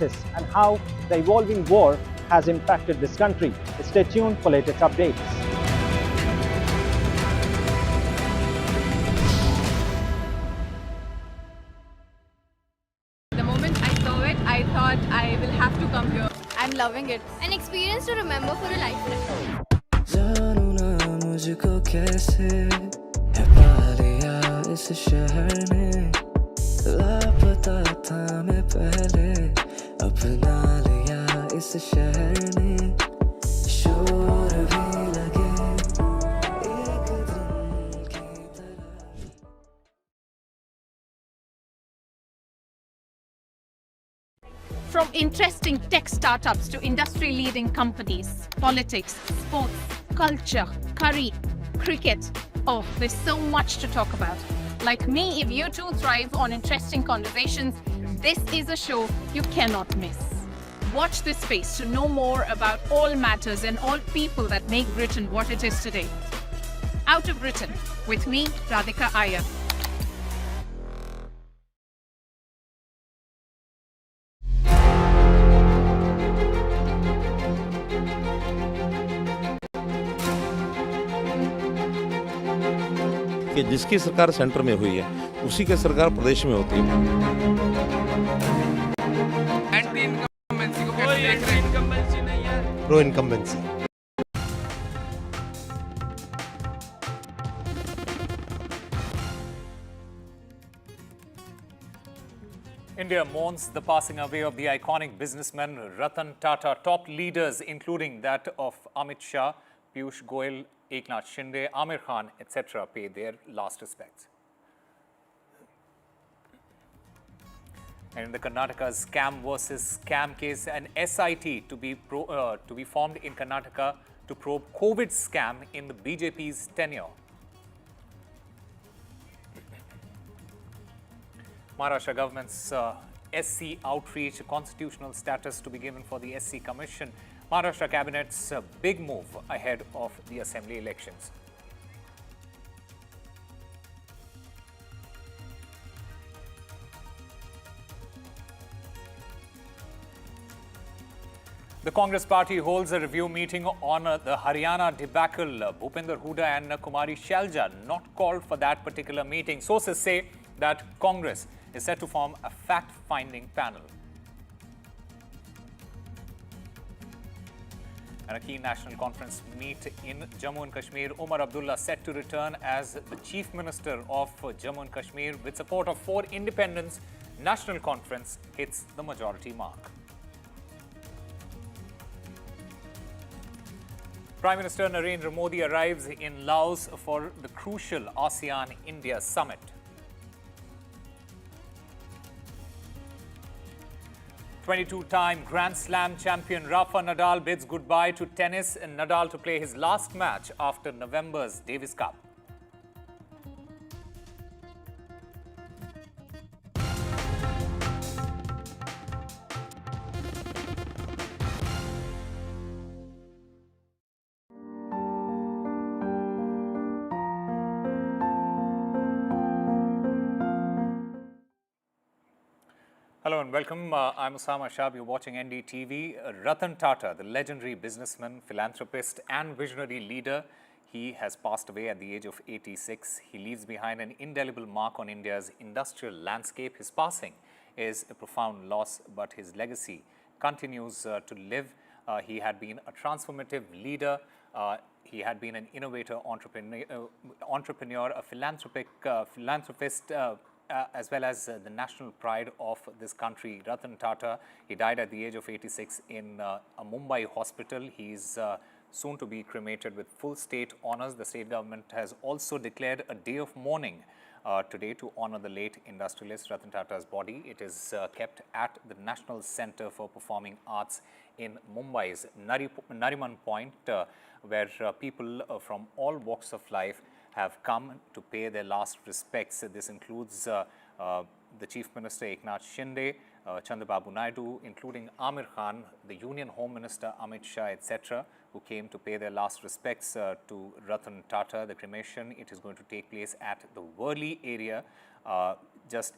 and how the evolving war has impacted this country. Stay tuned for latest updates. The moment I saw it, I thought I will have to come here. I'm loving it. An experience to remember for a lifetime. जानू ना मुझको कैसे है पा लिया इस शहर ने लापता था मैं पहले अपना लिया इस शहर ने शोर भी लगे एक दिन की तरह From interesting tech startups to industry-leading companies, politics, sports, culture, curry, cricket. Oh, there's so much to talk about. Like me, if you too thrive on interesting conversations, this is a show you cannot miss. Watch this space to know more about all matters and all people that make Britain what it is today. Out of Britain, with me, Radhika Iyer. कि जिसकी सरकार centre में हुई है उसी की सरकार प्रदेश में होती है। एंटी इनकम्बेंसी को कैसे देख रहे हैं? इनकम्बेंसी नहीं है, pro incumbency. India mourns the passing away of the iconic businessman Ratan Tata. Top leaders, including that of Amit Shah, Piyush Goyal, Eknath Shinde, Amir Khan, etc., pay their last respects. And in the Karnataka scam versus scam case, an SIT to be formed in Karnataka to probe COVID scam in the BJP's tenure. Maharashtra government's SC outreach, constitutional status to be given for the SC Commission. Maharashtra Cabinet's big move ahead of the Assembly elections. The Congress party holds a review meeting on the Haryana debacle. Bhupinder Hooda and Kumari Shalja not called for that particular meeting. Sources say that Congress is set to form a fact-finding panel. And a key national conference meet in Jammu and Kashmir. Umar Abdullah set to return as the Chief Minister of Jammu and Kashmir. With support of 4 independents, National Conference hits the majority mark. Prime Minister Narendra Modi arrives in Laos for the crucial ASEAN-India summit. '22-time Grand Slam champion Rafa Nadal bids goodbye to tennis and Nadal to play his last match after November's Davis Cup. Hello and welcome. I'm Osama Shab. You're watching NDTV. Ratan Tata, the legendary businessman, philanthropist and visionary leader, he has passed away at the age of 86. He leaves behind an indelible mark on India's industrial landscape. His passing is a profound loss, but his legacy continues to live. He had been a transformative leader. He had been an innovator, entrepreneur, a philanthropist, as well as the national pride of this country. Ratan Tata, he died at the age of 86 in a Mumbai hospital. He is soon to be cremated with full state honors. The state government has also declared a day of mourning today to honor the late industrialist Ratan Tata's body. It is kept at the National Center for Performing Arts in Mumbai's Nariman Point, where people from all walks of life have come to pay their last respects. This includes the Chief Minister Eknath Shinde, Chandrababu Naidu, including Amir Khan, the Union Home Minister Amit Shah, etc., who came to pay their last respects to Ratan Tata. The cremation, it is going to take place at the Worli area just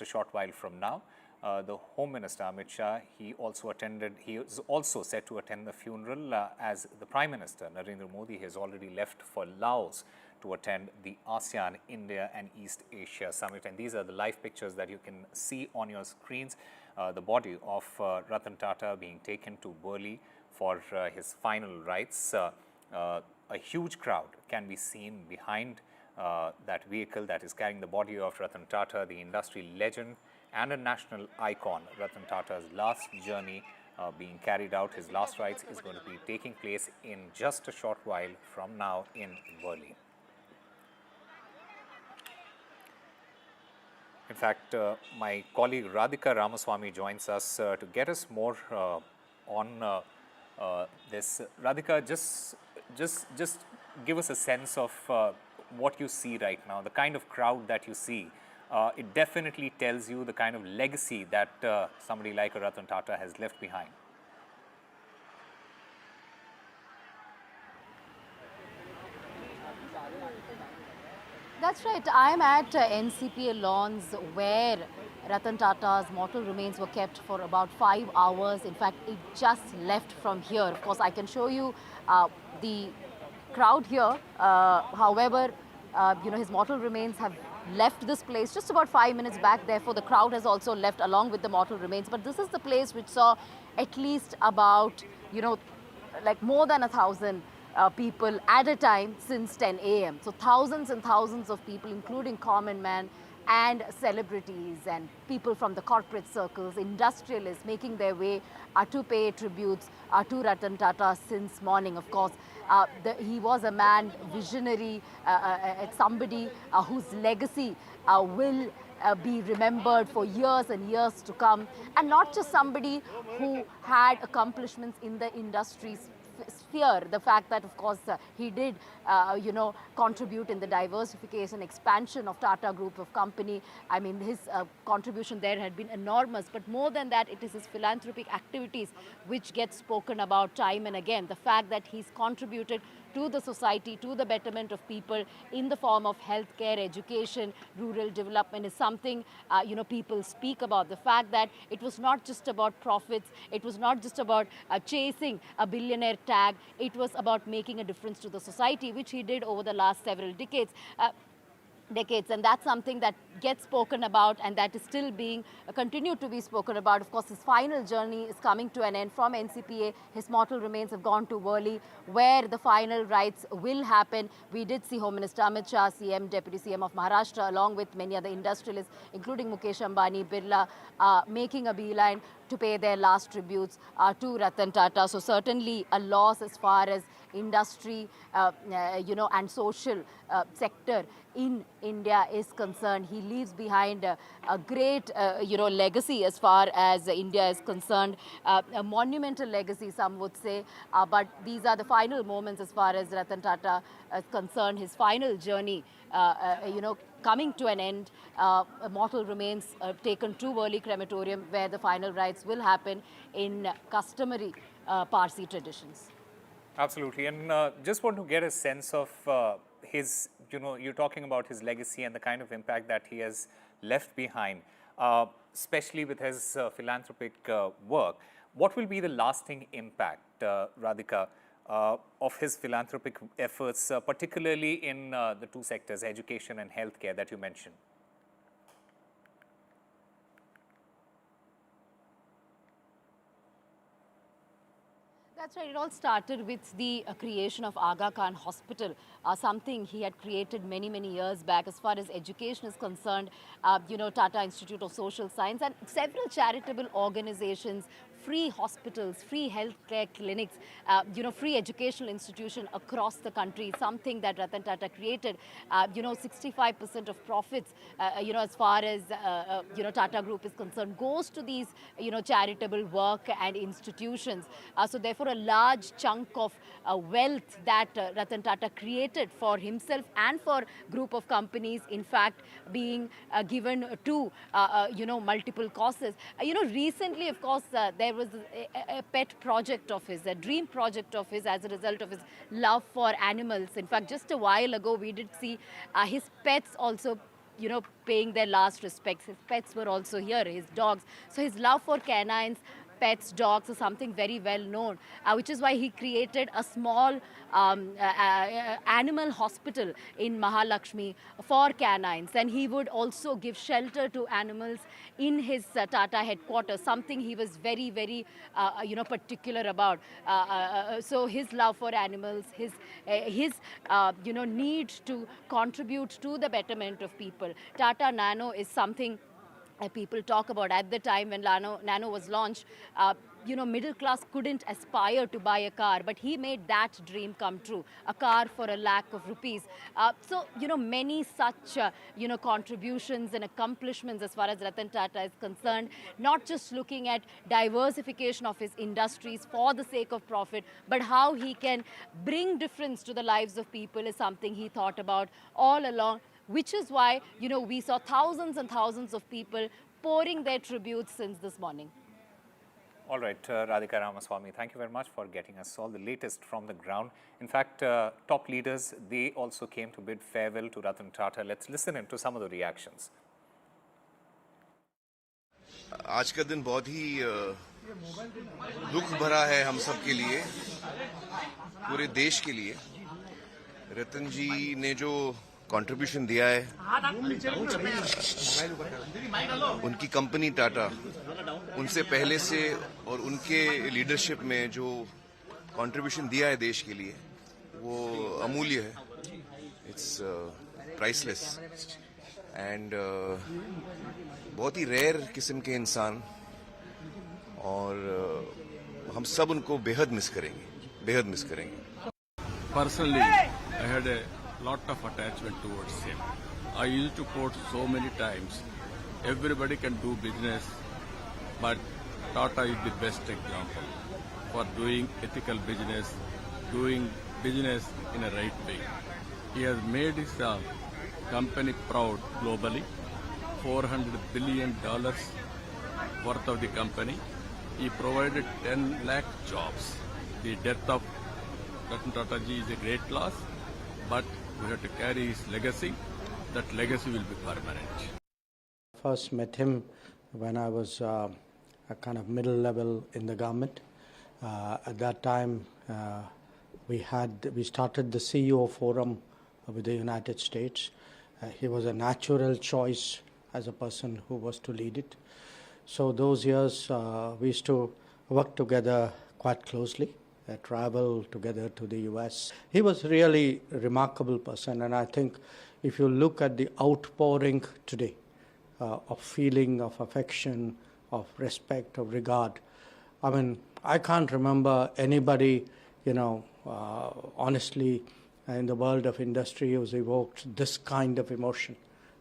a short while from now. the Home Minister Amit Shah. He is also set to attend the funeral as the Prime Minister Narendra Modi has already left for Laos to attend the ASEAN, India and East Asia Summit. And these are the live pictures that you can see on your screens. The body of Ratan Tata being taken to Burli for his final rites. A huge crowd can be seen behind that vehicle that is carrying the body of Ratan Tata, the industry legend and a national icon. Ratan Tata's last journey being carried out. His last rites is going to be taking place in just a short while from now in Burli. In fact, my colleague Radhika Ramaswamy joins us to get us more on this. Radhika, just give us a sense of what you see right now, the kind of crowd that you see. It definitely tells you the kind of legacy that somebody like Ratan Tata has left behind. That's right. I'm at NCPA lawns where Ratan Tata's mortal remains were kept for about 5 hours. In fact, it just left from here. Of course, I can show you the crowd here. However, his mortal remains have left this place just about 5 minutes back. Therefore, the crowd has also left along with the mortal remains. But this is the place which saw at least about, like more than 1,000 people at a time since 10 a.m. So thousands and thousands of people, including common man and celebrities and people from the corporate circles, industrialists, making their way to pay tributes to Ratan Tata since morning. Of course, he was a man, visionary, somebody whose legacy will be remembered for years and years to come, and not just somebody who had accomplishments in the industry sphere. The fact that, of course, he did, contribute in the diversification, expansion of Tata Group of Company. I mean, his contribution there had been enormous. But more than that, it is his philanthropic activities which get spoken about time and again. The fact that he's contributed to the society, to the betterment of people in the form of healthcare, education, rural development is something, people speak about. The fact that it was not just about profits, it was not just about chasing a billionaire tag, it was about making a difference to the society, which he did over the last several decades. And that's something that gets spoken about and that is still being continued to be spoken about. Of course, his final journey is coming to an end from NCPA. His mortal remains have gone to Worli, where the final rites will happen. We did see Home Minister Amit Shah, CM, Deputy CM of Maharashtra, along with many other industrialists, including Mukesh Ambani, Birla, making a beeline to pay their last tributes to Ratan Tata. So certainly a loss as far as industry, and social sector in India is concerned. He leaves behind a great, legacy as far as India is concerned, a monumental legacy, some would say. But these are the final moments as far as Ratan Tata is concerned. His final journey, coming to an end. Mortal remains taken to Worli Crematorium, where the final rites will happen in customary Parsi traditions. Absolutely. And just want to get a sense of his, you're talking about his legacy and the kind of impact that he has left behind, especially with his philanthropic work. What will be the lasting impact, Radhika, of his philanthropic efforts, particularly in the two sectors, education and healthcare, that you mentioned? That's right. It all started with the creation of Aga Khan Hospital, something he had created many, many years back. As far as education is concerned, Tata Institute of Social Science and several charitable organizations, free hospitals, free healthcare clinics, free educational institution across the country, something that Ratan Tata created. 65% of profits, as far as, Tata Group is concerned, goes to these, charitable work and institutions. So therefore, a large chunk of wealth that Ratan Tata created for himself and for group of companies, in fact, being given to, multiple causes. Recently, of course, there was a pet project of his, a dream project of his as a result of his love for animals. In fact, just a while ago, we did see his pets also paying their last respects. His pets were also here, his dogs. So his love for canines, pets, dogs is something very well known, which is why he created a small animal hospital in Mahalakshmi for canines. And he would also give shelter to animals in his Tata headquarters, something he was very, very, particular about. So his love for animals, his need to contribute to the betterment of people. Tata Nano is something people talk about. At the time when Nano was launched, middle class couldn't aspire to buy a car, but he made that dream come true, a car for a lakh of rupees. So, many such, contributions and accomplishments as far as Ratan Tata is concerned, not just looking at diversification of his industries for the sake of profit, but how he can bring difference to the lives of people is something he thought about all along, which is why, we saw thousands and thousands of people pouring their tributes since this morning. All right, Radhika Ramaswamy, thank you very much for getting us all the latest from the ground. In fact, top leaders, they also came to bid farewell to Ratan Tata. Let's listen in to some of the reactions. आज का दिन बहुत ही दुख भरा है हम सब के लिए, पूरे देश के लिए। रतन जी ने जो कंट्रीब्यूशन दिया है, उनकी कंपनी टाटा, उनसे पहले से और उनके लीडरशिप में जो कंट्रीब्यूशन दिया है देश के लिए, वो अमूल्य है। इट्स प्राइसलेस एंड बहुत ही रेयर किस्म के इंसान, और हम सब उनको बेहद मिस करेंगे। Personally, I had a lot of attachment towards him. I used to quote so many times, everybody can do business, but Tata is the best example for doing ethical business, doing business in a right way. He has made his company proud globally, $400 billion worth of the company. He provided 10 lakh jobs. The death of Ratan Tata ji is a great loss, but we have to carry his legacy. That legacy will be permanent. First met him when I was a kind of middle level in the government. At that time, we started the CEO forum with the United States. He was a natural choice as a person who was to lead it. So those years we used to work together quite closely, travel together to the US. He was really a remarkable person, and I think if you look at the outpouring today of feeling, of affection, of respect, of regard, I mean, I can't remember anybody, honestly, in the world of industry who's evoked this kind of emotion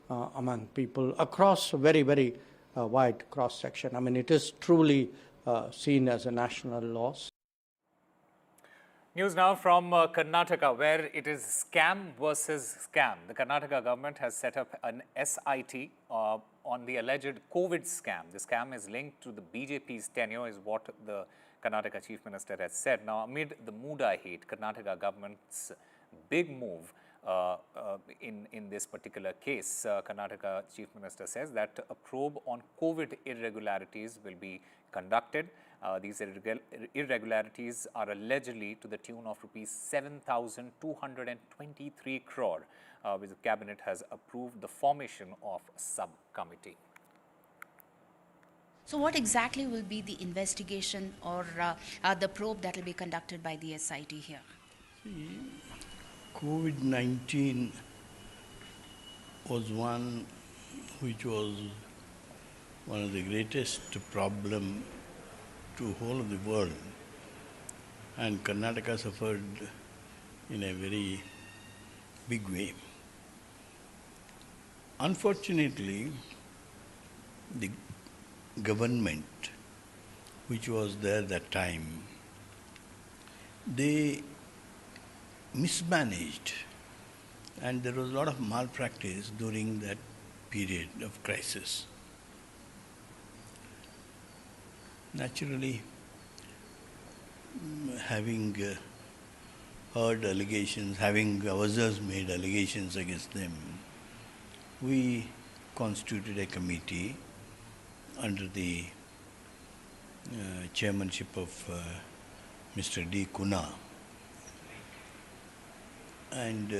among people across a very, very wide cross-section. I mean, it is truly seen as a national loss. News now from Karnataka, where it is scam versus scam. The Karnataka government has set up an SIT on the alleged COVID scam. The scam is linked to the BJP's tenure, is what the Karnataka Chief Minister has said. Now, amid the mood I hate, Karnataka government's big move in this particular case, Karnataka Chief Minister says that a probe on COVID irregularities will be conducted. These irregularities are allegedly to the tune of rupees 7,223 crore, which the cabinet has approved the formation of a subcommittee. So what exactly will be the investigation or the probe that will be conducted by the SIT here? COVID-19 was one which was one of the greatest problem to whole of the world, and Karnataka suffered in a very big way. Unfortunately, the government which was there that time, they mismanaged, and there was a lot of malpractice during that period of crisis. Naturally, having heard allegations, having ourselves made allegations against them, we constituted a committee under the chairmanship of Mr. D. Kuna, and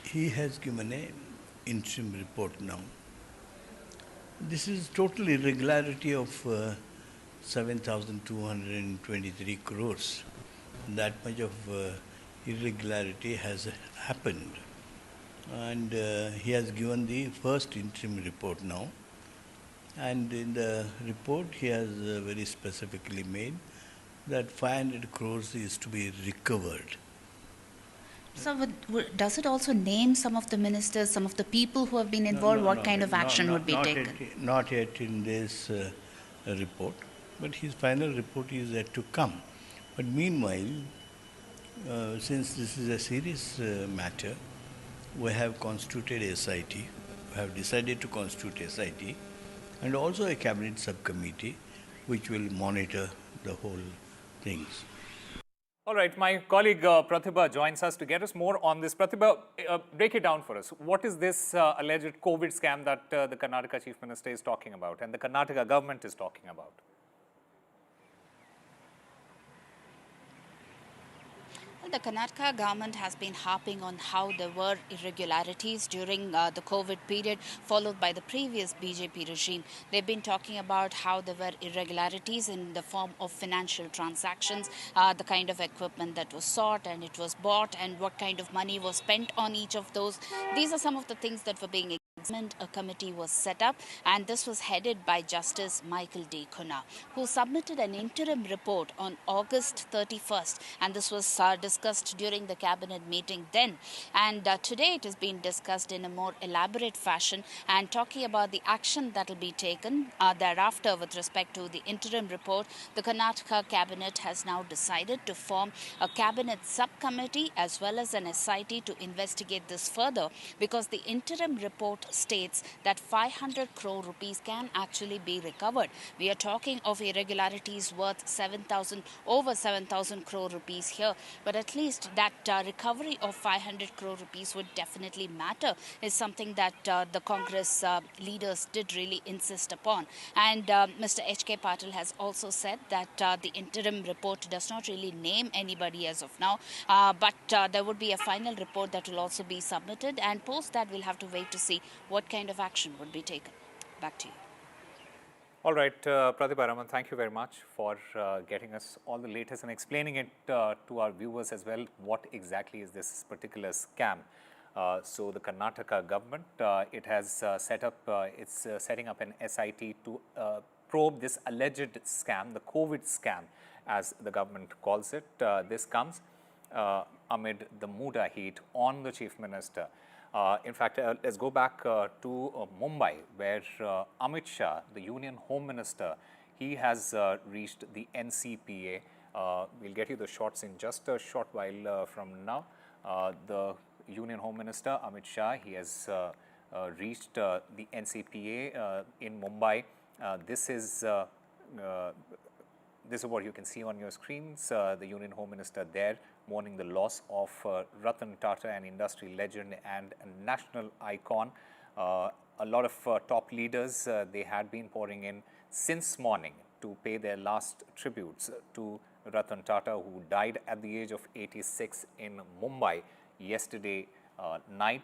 he has given an interim report now. This is total irregularity of 7,223 crores. That much of irregularity has happened. And he has given the first interim report now. And in the report, he has very specifically made that 500 crores is to be recovered. So does it also name some of the ministers, some of the people who have been involved? What kind of action would be taken? Not yet in this report, but his final report is yet to come. But meanwhile, since this is a serious matter, we have constituted SIT, we have decided to constitute SIT, and also a cabinet subcommittee which will monitor the whole things. All right, my colleague Pratibha joins us to get us more on this. Pratibha, break it down for us. What is this alleged COVID scam that the Karnataka Chief Minister is talking about and the Karnataka government is talking about? The Karnataka government has been harping on how there were irregularities during the COVID period, followed by the previous BJP regime. They've been talking about how there were irregularities in the form of financial transactions, the kind of equipment that was sought and it was bought, and what kind of money was spent on each of those. These are some of the things that were being examined. A committee was set up, and this was headed by Justice Michael D. Kuna, who submitted an interim report on August 31st, and this was discussed during the cabinet meeting then. And today it has been discussed in a more elaborate fashion and talking about the action that will be taken thereafter with respect to the interim report. The Karnataka cabinet has now decided to form a cabinet subcommittee as well as an SIT to investigate this further, because the interim report states that 500 crore rupees can actually be recovered. We are talking of irregularities worth over 7,000 crore rupees here, but at least that recovery of 500 crore rupees would definitely matter, is something that the Congress leaders did really insist upon. And Mr. H.K. Patil has also said that the interim report does not really name anybody as of now, but there would be a final report that will also be submitted, and post that we'll have to wait to see what kind of action would be taken. Back to you. All right, Pratibha Raman, thank you very much for getting us all the latest and explaining it to our viewers as well. What exactly is this particular scam? So the Karnataka government, it has set up, it's setting up an SIT to probe this alleged scam, the COVID scam, as the government calls it. This comes amid the Muda heat on the Chief Minister. In fact, let's go back to Mumbai, where Amit Shah, the Union Home Minister, he has reached the NCPA. We'll get you the shots in just a short while from now. The Union Home Minister, Amit Shah, he has reached the NCPA in Mumbai. This is what you can see on your screens. The Union Home Minister there mourning the loss of Ratan Tata, an industry legend and a national icon. A lot of top leaders, they had been pouring in since morning to pay their last tributes to Ratan Tata, who died at the age of 86 in Mumbai yesterday night.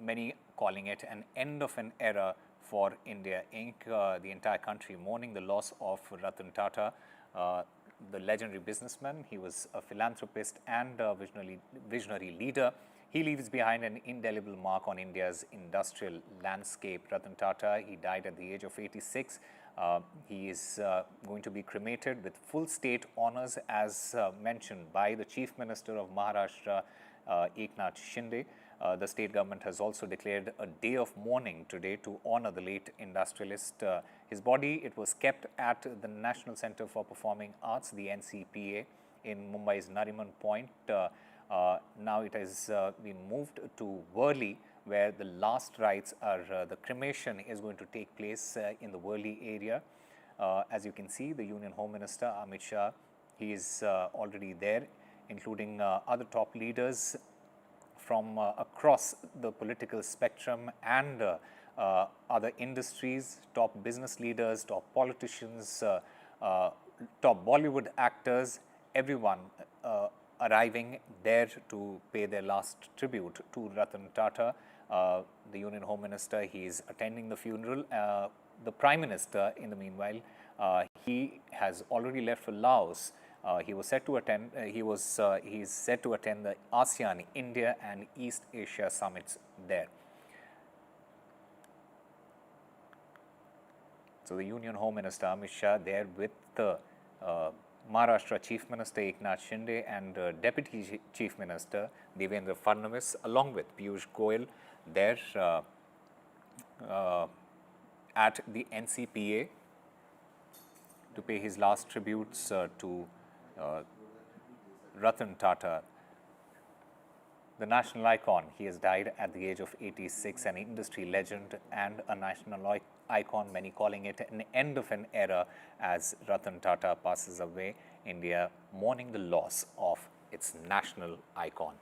Many calling it an end of an era for India Inc. The entire country mourning the loss of Ratan Tata, the legendary businessman. He was a philanthropist and a visionary leader. He leaves behind an indelible mark on India's industrial landscape. Ratan Tata, he died at the age of 86. He is going to be cremated with full state honors as mentioned by the Chief Minister of Maharashtra, Eknath Shinde. The state government has also declared a day of mourning today to honor the late industrialist. His body, it was kept at the National Center for Performing Arts, the NCPA, in Mumbai's Nariman Point. Now it has been moved to Worli, where the last rites are, the cremation is going to take place in the Worli area. As you can see, the Union Home Minister, Amit Shah, he is already there, including other top leaders from across the political spectrum and other industries, top business leaders, top politicians, top Bollywood actors, everyone arriving there to pay their last tribute to Ratan Tata. The Union Home Minister, he is attending the funeral. The Prime Minister, in the meanwhile, he has already left for Laos. He was set to attend. He is set to attend the ASEAN, India, and East Asia summits there. So the Union Home Minister Amit Shah there with the Maharashtra Chief Minister Eknath Shinde and Deputy Chief Minister Devendra Fadnavis, along with Piyush Goyal there at the NCPA to pay his last tributes to Ratan Tata, the national icon. He has died at the age of 86, an industry legend and a national icon, many calling it an end of an era as Ratan Tata passes away, India mourning the loss of its national icon.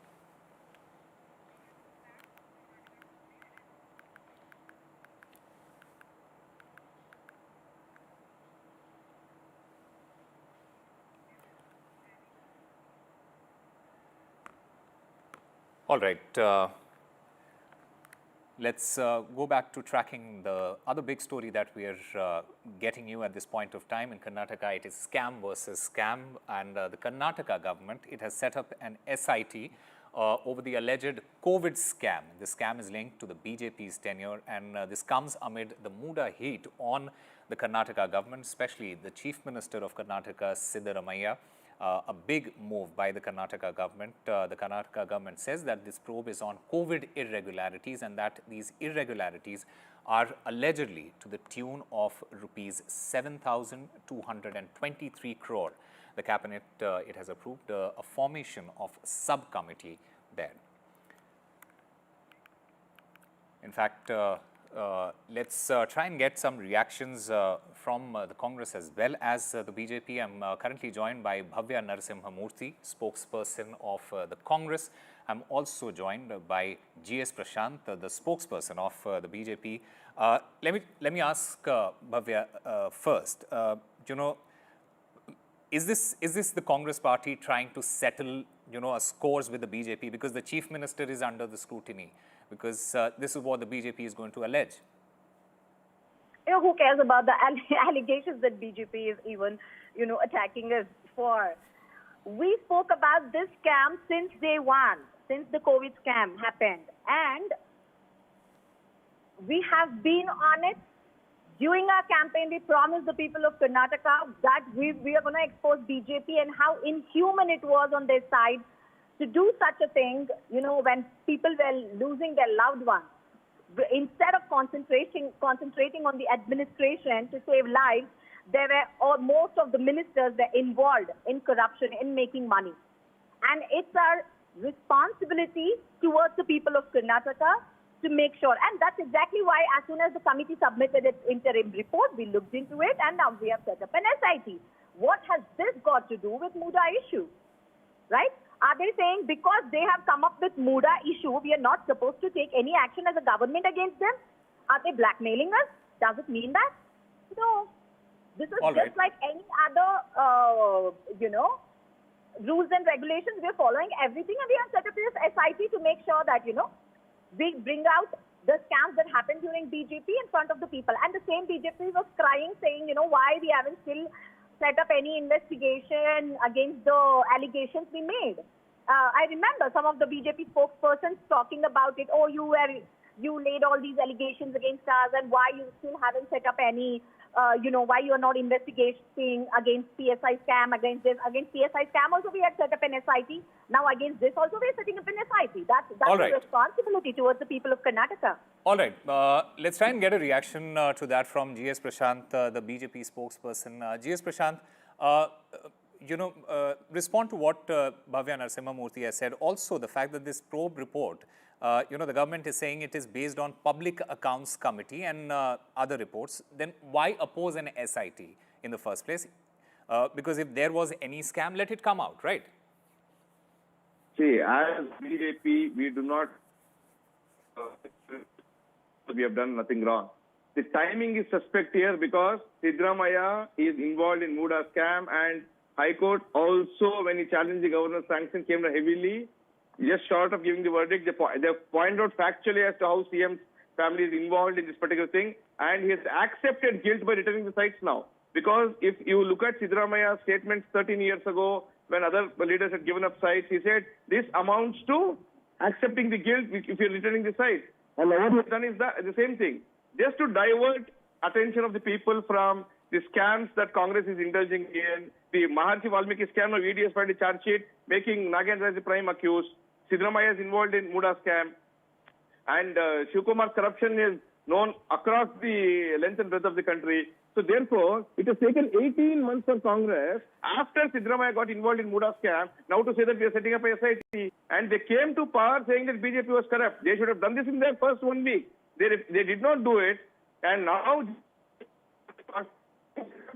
All right, let's go back to tracking the other big story that we are getting you at this point of time. In Karnataka, it is scam versus scam, and the Karnataka government, it has set up an SIT over the alleged COVID scam. The scam is linked to the BJP's tenure, and this comes amid the Muda heat on the Karnataka government, especially the Chief Minister of Karnataka, Siddaramaiah. A big move by the Karnataka government. The Karnataka government says that this probe is on COVID irregularities and that these irregularities are allegedly to the tune of rupees 7,223 crore. The cabinet, it has approved a formation of subcommittee there. In fact, let's try and get some reactions from the Congress as well as the BJP. I'm currently joined by Bhavya Narasimhamurthy, spokesperson of the Congress. I'm also joined by G.S. Prashant, the spokesperson of the BJP. Let me ask Bhavya first. Is this the Congress party trying to settle scores with the BJP because the Chief Minister is under the scrutiny? Because this is what the BJP is going to allege. Who cares about the allegations that BJP is even, attacking us for? We spoke about this scam since day one, since the COVID scam happened. And we have been on it. During our campaign, we promised the people of Karnataka that we are going to expose BJP and how inhuman it was on their side to do such a thing, when people were losing their loved ones. Instead of concentrating on the administration to save lives, most of the ministers were involved in corruption, in making money. And it's our responsibility towards the people of Karnataka to make sure. And that's exactly why as soon as the committee submitted its interim report, we looked into it and now we have set up an SIT. What has this got to do with Muda issue? Right? Are they saying because they have come up with Muda issue, we are not supposed to take any action as a government against them? Are they blackmailing us? Does it mean that? No. This is just like any other, rules and regulations. We are following everything and we have set up this SIT to make sure that, we bring out the scams that happened during BJP in front of the people. And the same BJP was crying, saying, why we haven't still set up any investigation against the allegations we made. I remember some of the BJP spokespersons talking about it. Oh, you laid all these allegations against us, and why you still haven't set up any, why you are not investigating against PSI scam, against PSI scam also we had set up an SIT. Now against this also we are setting up an SIT. That's the responsibility towards the people of Karnataka. All right. Let's try and get a reaction to that from G.S. Prashant, the BJP spokesperson. G.S. Prashant, respond to what Bhavya Narasimhamurthy has said. Also, the fact that this probe report, the government is saying it is based on Public Accounts Committee and other reports. Then why oppose an SIT in the first place? Because if there was any scam, let it come out, right? See, as BJP, we do not. We have done nothing wrong. The timing is suspect here because Siddaramaiah is involved in Muda scam, and High Court also, when he challenged the governor's sanction, came heavily, just short of giving the verdict. They pointed out factually as to how CM's family is involved in this particular thing, and he has accepted guilt by returning the sites now. Because if you look at Siddaramaiah's statements 13 years ago, when other leaders had given up sites, he said, this amounts to accepting the guilt if you're returning the site. And what he's done is the same thing. Just to divert attention of the people from the scams that Congress is indulging in, the Maharshi Valmiki scam of ED has filed a charge sheet, making Nagendra as the prime accused. Siddaramaiah is involved in Muda scam. And Shivkumar's corruption is known across the length and breadth of the country. So therefore, it has taken 18 months for Congress, after Siddaramaiah got involved in Muda scam, now to say that we are setting up a SIT. And they came to power saying that BJP was corrupt. They should have done this in their first 1 week. They did not do it. And now,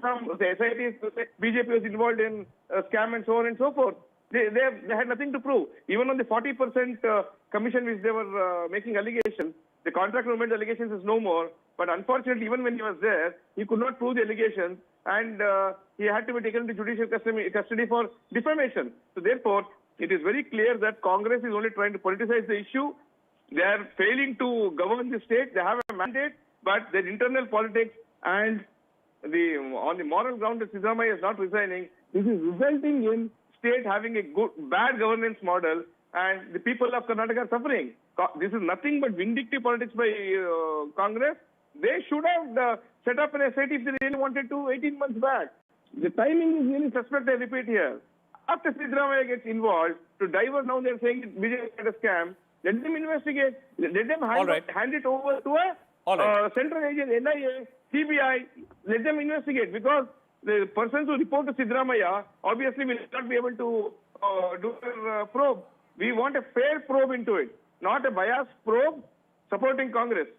from the SIT, BJP was involved in scam and so on and so forth. They had nothing to prove. Even on the 40% commission which they were making allegations, the contract movement allegations is no more. But unfortunately, even when he was there, he could not prove the allegations, and he had to be taken into judicial custody for defamation. So therefore, it is very clear that Congress is only trying to politicize the issue. They are failing to govern the state. They have a mandate, but their internal politics and on the moral ground that Siddaramaiah is not resigning, this is resulting in state having a bad governance model, and the people of Karnataka are suffering. This is nothing but vindictive politics by Congress. They should have set up an SIT if they really wanted to 18 months back. The timing is really suspect, I repeat here. After Siddaramaiah gets involved, to divert now they're saying BJP had a scam. Let them investigate. Let them hand it over to a central agent, NIA, CBI. Let them investigate, because the persons who report to Siddaramaiah obviously will not be able to do their probe. We want a fair probe into it, not a biased probe supporting Congress.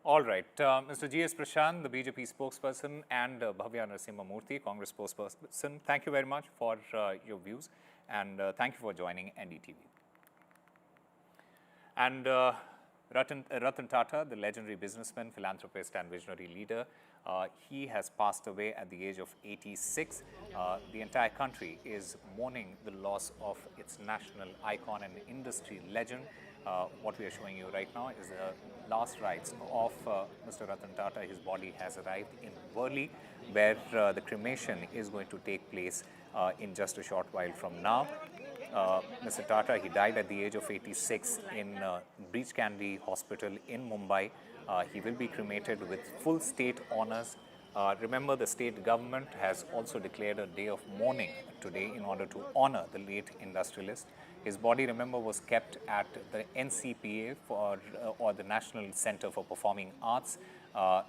All right. Mr. G.S. Prashant, the BJP spokesperson, and Bhavya Narasimha Murthy, Congress spokesperson, thank you very much for your views, and thank you for joining NDTV. And Ratan Tata, the legendary businessman, philanthropist, and visionary leader, he has passed away at the age of 86. The entire country is mourning the loss of its national icon and industry legend. What we are showing you right now is the last rites of Mr. Ratan Tata. His body has arrived in Worli, where the cremation is going to take place in just a short while from now. Mr. Tata, he died at the age of 86 in Breach Candy Hospital in Mumbai. He will be cremated with full state honors. Remember, the state government has also declared a day of mourning today in order to honor the late industrialist. His body, remember, was kept at the NCPA or the National Center for Performing Arts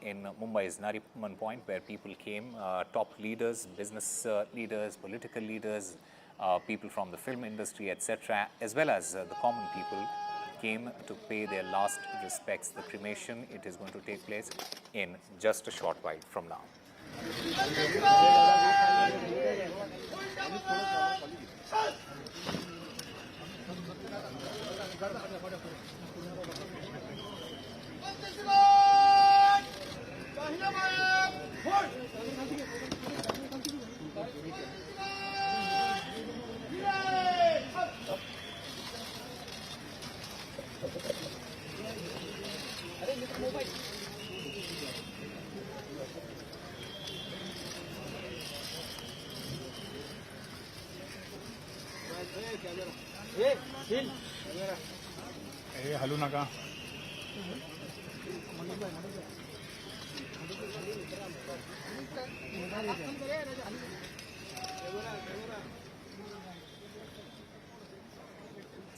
in Mumbai's Nariman Point, where people came, top leaders, business leaders, political leaders, people from the film industry, etc., as well as the common people came to pay their last respects. The cremation, it is going to take place in just a short while from now. Hello नका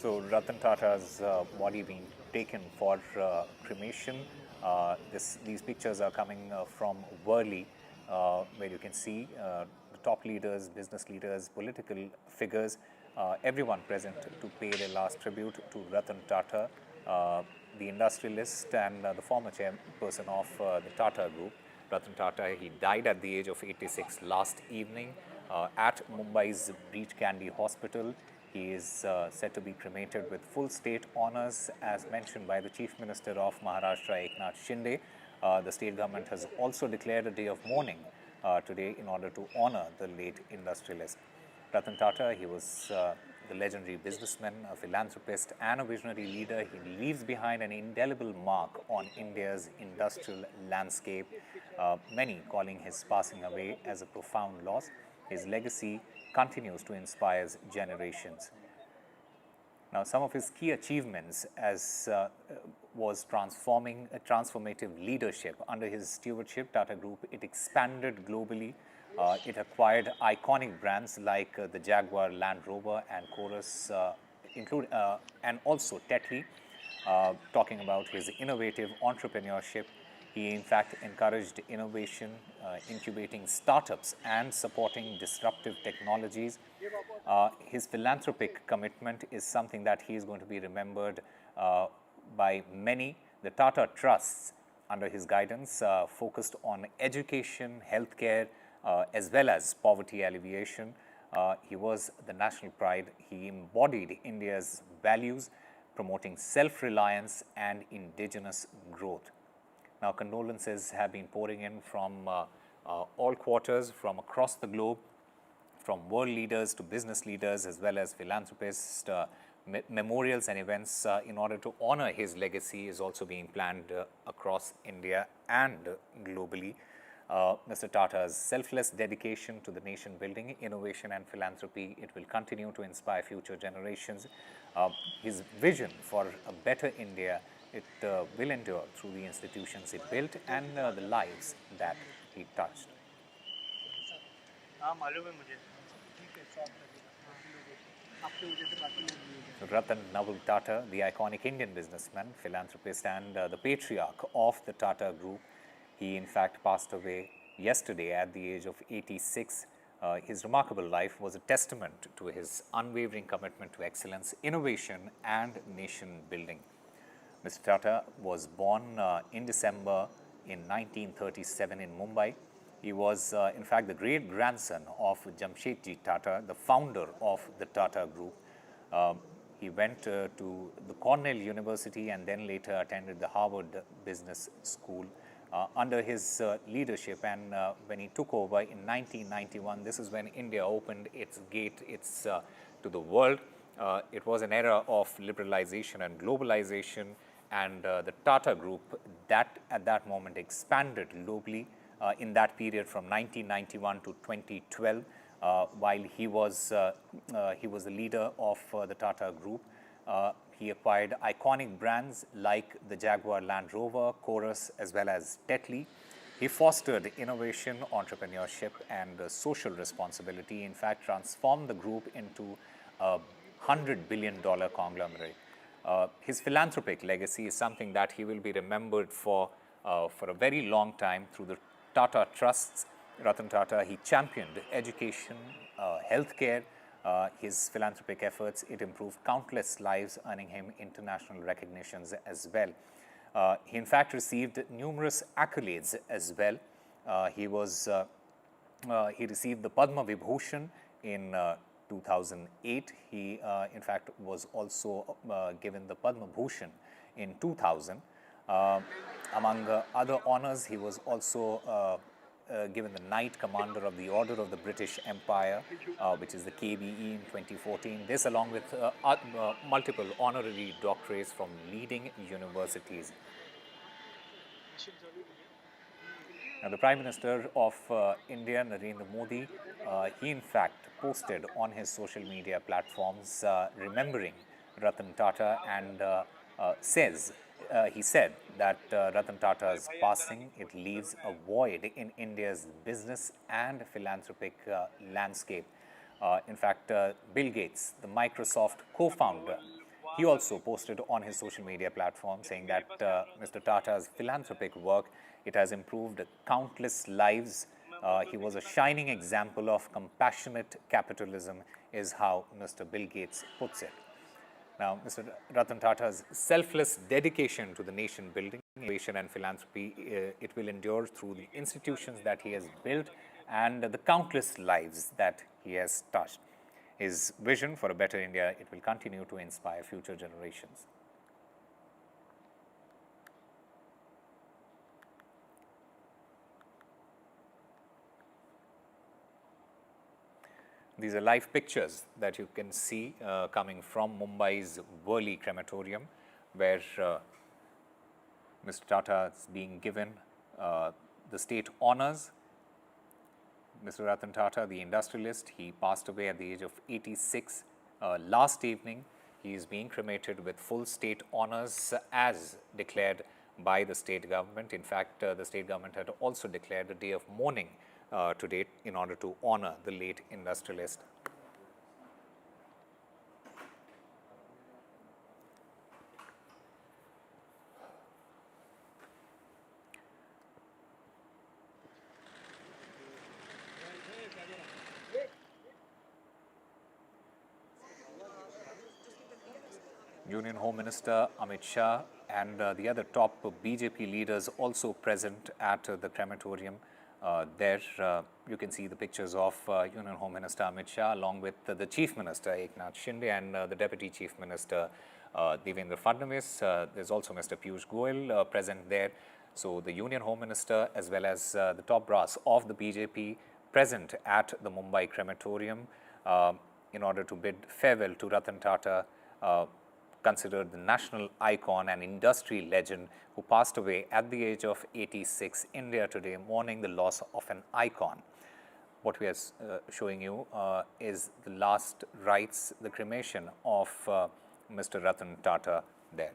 So Ratan Tata's body being taken for cremation. These pictures are coming from Worli, where you can see the top leaders, business leaders, political figures, everyone present to pay their last tribute to Ratan Tata, the industrialist and the former chairperson of the Tata Group. Ratan Tata, he died at the age of 86 last evening at Mumbai's Breach Candy Hospital. He is set to be cremated with full state honors as mentioned by the Chief Minister of Maharashtra, Eknath Shinde. The state government has also declared a day of mourning today in order to honor the late industrialist. Ratan Tata, he was the legendary businessman, a philanthropist and a visionary leader. He leaves behind an indelible mark on India's industrial landscape, many calling his passing away as a profound loss. His legacy continues to inspire generations. Now, some of his key achievements was transformative leadership. Under his stewardship, Tata Group, it expanded globally. It acquired iconic brands like the Jaguar Land Rover and Chorus, and also Tetley. Talking about his innovative entrepreneurship, he in fact encouraged innovation, incubating startups and supporting disruptive technologies. His philanthropic commitment is something that he is going to be remembered by many. The Tata Trusts, under his guidance, focused on education, healthcare, as well as poverty alleviation. He was the national pride. He embodied India's values, promoting self-reliance and indigenous growth. Now, condolences have been pouring in from all quarters, from across the globe, from world leaders to business leaders, as well as philanthropists. Memorials and events in order to honor his legacy is also being planned across India and globally. Mr. Tata's selfless dedication to the nation building, innovation and philanthropy, it will continue to inspire future generations. His vision for a better India, it will endure through the institutions it built and the lives that he touched. Ratan Naval Tata, the iconic Indian businessman, philanthropist and the patriarch of the Tata Group, he in fact passed away yesterday at the age of 86. His remarkable life was a testament to his unwavering commitment to excellence, innovation and nation building. Mr. Tata was born in December in 1937 in Mumbai. He was in fact the great-grandson of Jamshedji Tata, the founder of the Tata Group. He went to the Cornell University and then later attended the Harvard Business School. Under his leadership and when he took over in 1991, this is when India opened its gate to the world. It was an era of liberalization and globalization, and the Tata Group that at that moment expanded globally in that period from 1991 to 2012. While he was the leader of the Tata Group, he acquired iconic brands like the Jaguar Land Rover, Chorus, as well as Tetley. He fostered innovation, entrepreneurship, and social responsibility. In fact, transformed the group into a $100 billion conglomerate. His philanthropic legacy is something that he will be remembered for a very long time through the Tata Trusts. Ratan Tata, he championed education, healthcare. His philanthropic efforts, it improved countless lives, earning him international recognitions as well. He in fact received numerous accolades as well. He received the Padma Vibhushan in 2008. He in fact was also given the Padma Bhushan in 2000. Among other honors, he was also given the Knight Commander of the Order of the British Empire, which is the KBE in 2014. This along with multiple honorary doctorates from leading universities. Now, the Prime Minister of India, Narendra Modi, he in fact posted on his social media platforms remembering Ratan Tata and he said that Ratan Tata's passing, it leaves a void in India's business and philanthropic landscape. In fact, Bill Gates, the Microsoft co-founder, he also posted on his social media platform saying that Mr. Tata's philanthropic work, it has improved countless lives. He was a shining example of compassionate capitalism, is how Mr. Bill Gates puts it. Now, Mr. Ratan Tata's selfless dedication to the nation building, innovation and philanthropy, it will endure through the institutions that he has built and the countless lives that he has touched. His vision for a better India, it will continue to inspire future generations. These are live pictures that you can see coming from Mumbai's Worli crematorium, where Mr. Tata is being given the state honors. Mr. Ratan Tata, the industrialist, he passed away at the age of 86 last evening. He is being cremated with full state honors as declared by the state government. In fact, the state government had also declared a day of mourning today in order to honor the late industrialist. Union Home Minister Amit Shah and the other top BJP leaders also present at the crematorium. There you can see the pictures of Union Home Minister Amit Shah along with the Chief Minister Eknath Shinde and the Deputy Chief Minister Devendra Fadnavis. There's also Mr. Piyush Goyal present there. So the Union Home Minister as well as the top brass of the BJP present at the Mumbai crematorium in order to bid farewell to Ratan Tata, considered the national icon and industry legend who passed away at the age of 86. India today mourning the loss of an icon. What we are showing you is the last rites, the cremation of Mr. Ratan Tata there.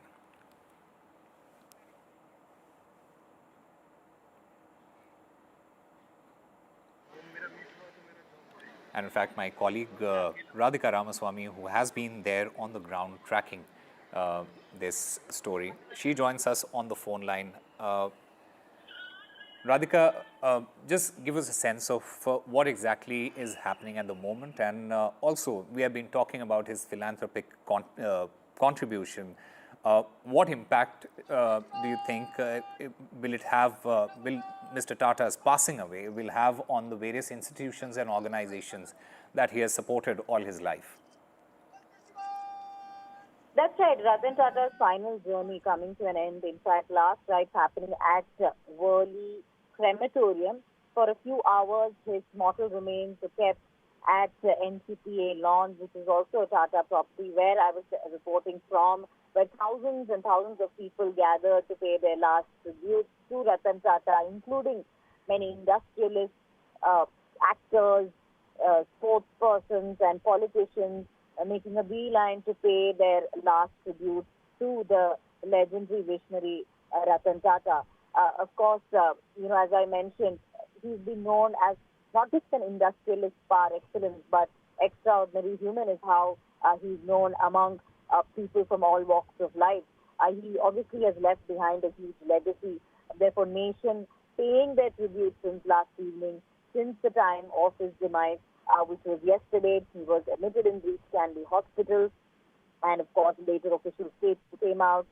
And in fact, my colleague Radhika Ramaswamy, who has been there on the ground tracking this story, she joins us on the phone line. Radhika, just give us a sense of what exactly is happening at the moment, and also we have been talking about his philanthropic contribution. What impact do you think will it have, will Mr. Tata's passing away will have on the various institutions and organizations that he has supported all his life? That's right. Ratan Tata's final journey coming to an end. In fact, last rites happening at Worli crematorium. For a few hours, his mortal remains were kept at NCPA Lawns, which is also a Tata property, where I was reporting from, where thousands and thousands of people gathered to pay their last tribute to Ratan Tata, including many industrialists, actors, sports persons and politicians, making a beeline to pay their last tribute to the legendary visionary Ratan Tata. Of course, as I mentioned, he's been known as not just an industrialist par excellence, but extraordinary human is how he's known among people from all walks of life. He obviously has left behind a huge legacy. Therefore, nation paying their tribute since last evening, since the time of his demise, which was yesterday. He was admitted in Greece Stanley Hospital, and of course, later official statements came out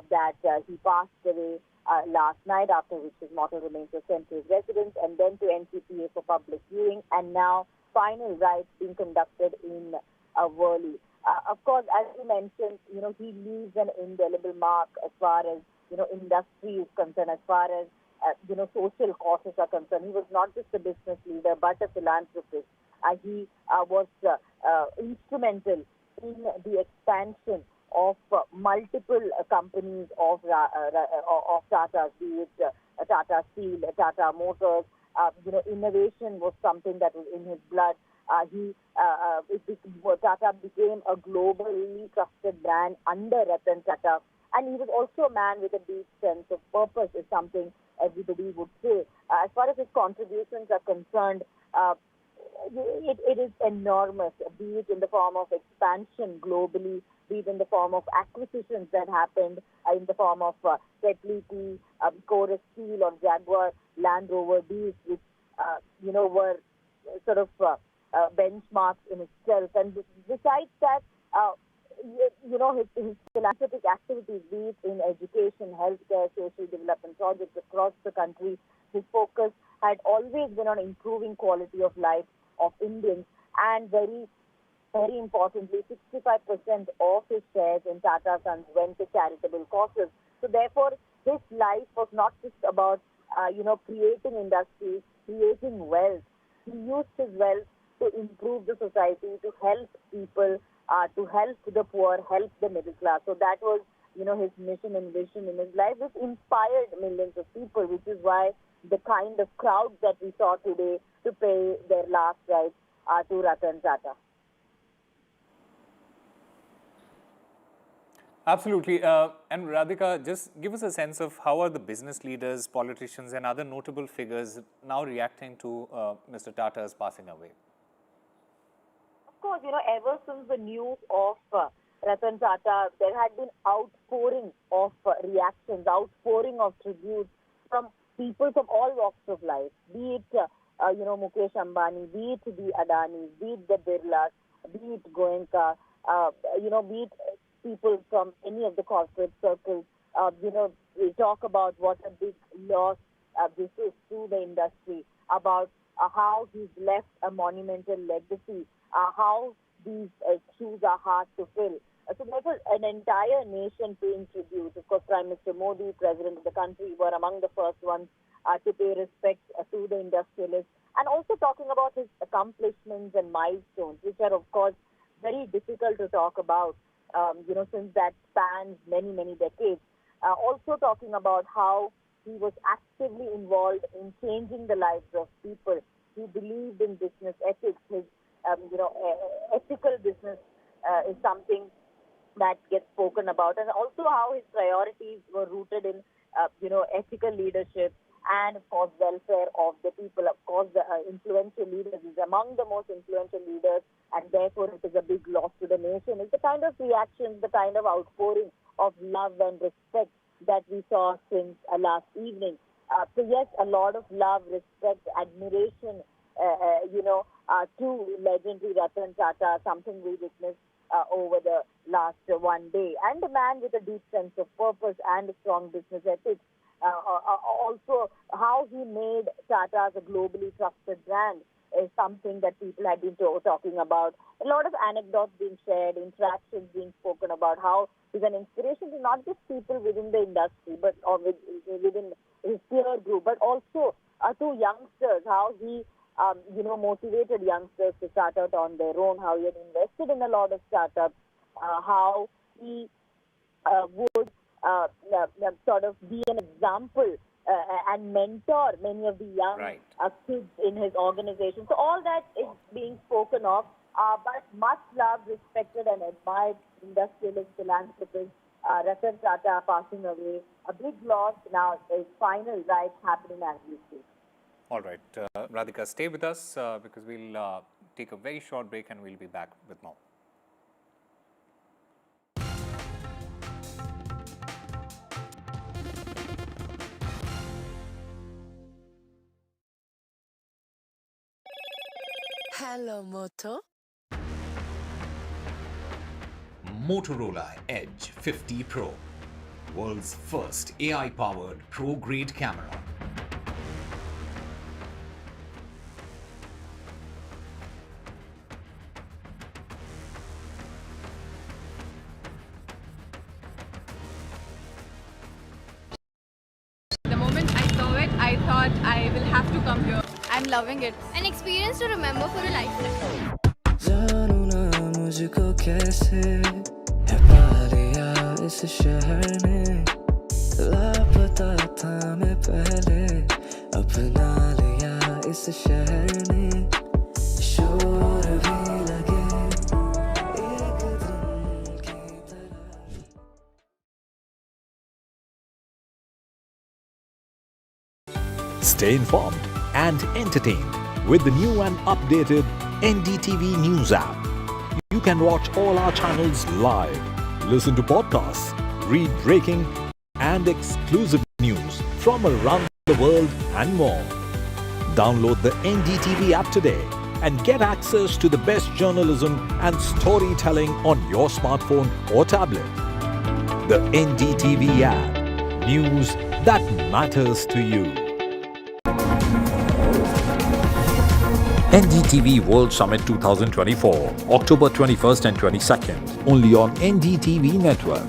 that he passed away last night, after which his mortal remains were sent to his residence and then to NCPA for public viewing, and now final rites being conducted in Worli. Of course, as you mentioned, he leaves an indelible mark as far as, industry is concerned, as far as, social causes are concerned. He was not just a business leader, but a philanthropist. He was instrumental in the expansion of multiple companies of Tata, be it Tata Steel, Tata Motors. Innovation was something that was in his blood. Tata became a globally trusted brand under Ratan Tata, and he was also a man with a deep sense of purpose, is something everybody would say. As far as his contributions are concerned, it is enormous, be it in the form of expansion globally, be it in the form of acquisitions that happened, in the form of Tetley Tea, Cornell Steel or Jaguar Land Rover deals, which were sort of benchmarks in itself. And besides that, his philanthropic activities, be it in education, healthcare, social development projects across the country, his focus had always been on improving quality of life of Indians, and very very importantly, 65% of his shares in Tata Sons went to charitable causes. So therefore, his life was not just about, creating industries, creating wealth. He used his wealth to improve the society, to help people, to help the poor, help the middle class. So that was, his mission and vision in his life, which inspired millions of people, which is why the kind of crowds that we saw today to pay their last rites to Ratan Tata. Absolutely. And Radhika, just give us a sense of how are the business leaders, politicians and other notable figures now reacting to Mr. Tata's passing away? Of course, ever since the news of Ratan Tata, there had been outpouring of reactions, outpouring of tributes from people from all walks of life, be it, Mukesh Ambani, be it the Adanis, be it the Birlas, be it Goenka, be it people from any of the corporate circles. We talk about what a big loss this is to the industry, about how he's left a monumental legacy, how these shoes are hard to fill. So therefore, an entire nation paying tribute. Of course, Prime Minister Modi, President of the country, were among the first ones to pay respect to the industrialist, and also talking about his accomplishments and milestones, which are, of course, very difficult to talk about, since that spans many, many decades. Also talking about how he was actively involved in changing the lives of people. He believed in business ethics. His, ethical business is something that gets spoken about, and also how his priorities were rooted in, ethical leadership and, of course, welfare of the people. Of course, the influential leaders is among the most influential leaders, and therefore it is a big loss to the nation. It's the kind of reactions, the kind of outpouring of love and respect that we saw since last evening. So yes, a lot of love, respect, admiration, to legendary Ratan Tata, something we witnessed over the last one day. And a man with a deep sense of purpose and a strong business ethics. Also, how he made Tata as a globally trusted brand is something that people had been talking about. A lot of anecdotes being shared, interactions being spoken about, how he's an inspiration to not just people within the industry, but within his peer group, but also to youngsters, how he motivated youngsters to start out on their own, how he had invested in a lot of startups, how he would sort of be an example and mentor many of the young kids in his organization. So all that is being spoken of, but much loved, respected and admired industrialist, philanthropist Ratan Tata passing away. A big loss. Now a final rites happening as we speak. All right, Radhika, stay with us because we'll take a very short break and we'll be back with more. Hello, Moto. Motorola Edge 50 Pro, world's first AI-powered pro-grade camera. The moment I saw it, I thought I will have to come here. I'm loving it. An experience to remember for a lifetime. जानू ना मुझको कैसे है पा लिया इस शहर ने लापता था मैं पहले अपना लिया इस शहर ने शोर भी लगे एक दिन की तरह Stay informed and entertained with the new and updated NDTV News app. You can watch all our channels live, listen to podcasts, read breaking and exclusive news from around the world and more. Download the NDTV app today and get access to the best journalism and storytelling on your smartphone or tablet. The NDTV app. News that matters to you. NDTV World Summit 2024, October 21st and 22nd, only on NDTV Network.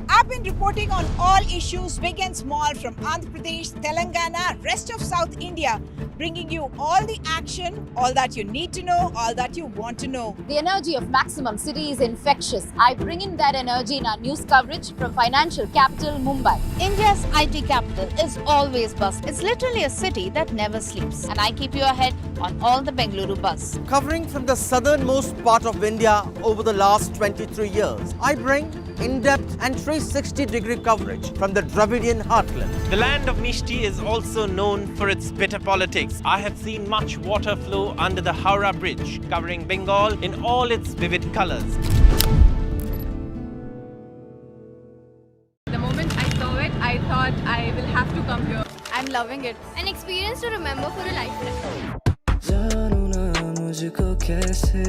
I've been reporting on all issues, big and small, from Andhra Pradesh, Telangana, rest of South India, bringing you all the action, all that you need to know, all that you want to know. The energy of Maximum City is infectious. I bring in that energy in our news coverage from financial capital Mumbai. India's IT capital is always buzz. It's literally a city that never sleeps. And I keep you ahead on all the Bengaluru buzz. Covering from the southernmost part of India over the last 23 years, I bring in-depth and 360-degree coverage from the Dravidian heartland. The land of Mishti is also known for its bitter politics. I have seen much water flow under the Howrah Bridge, covering Bengal in all its vivid colors. The moment I saw it, I thought I will have to come here. I'm loving it. An experience to remember for a lifetime. जानू ना मुझको कैसे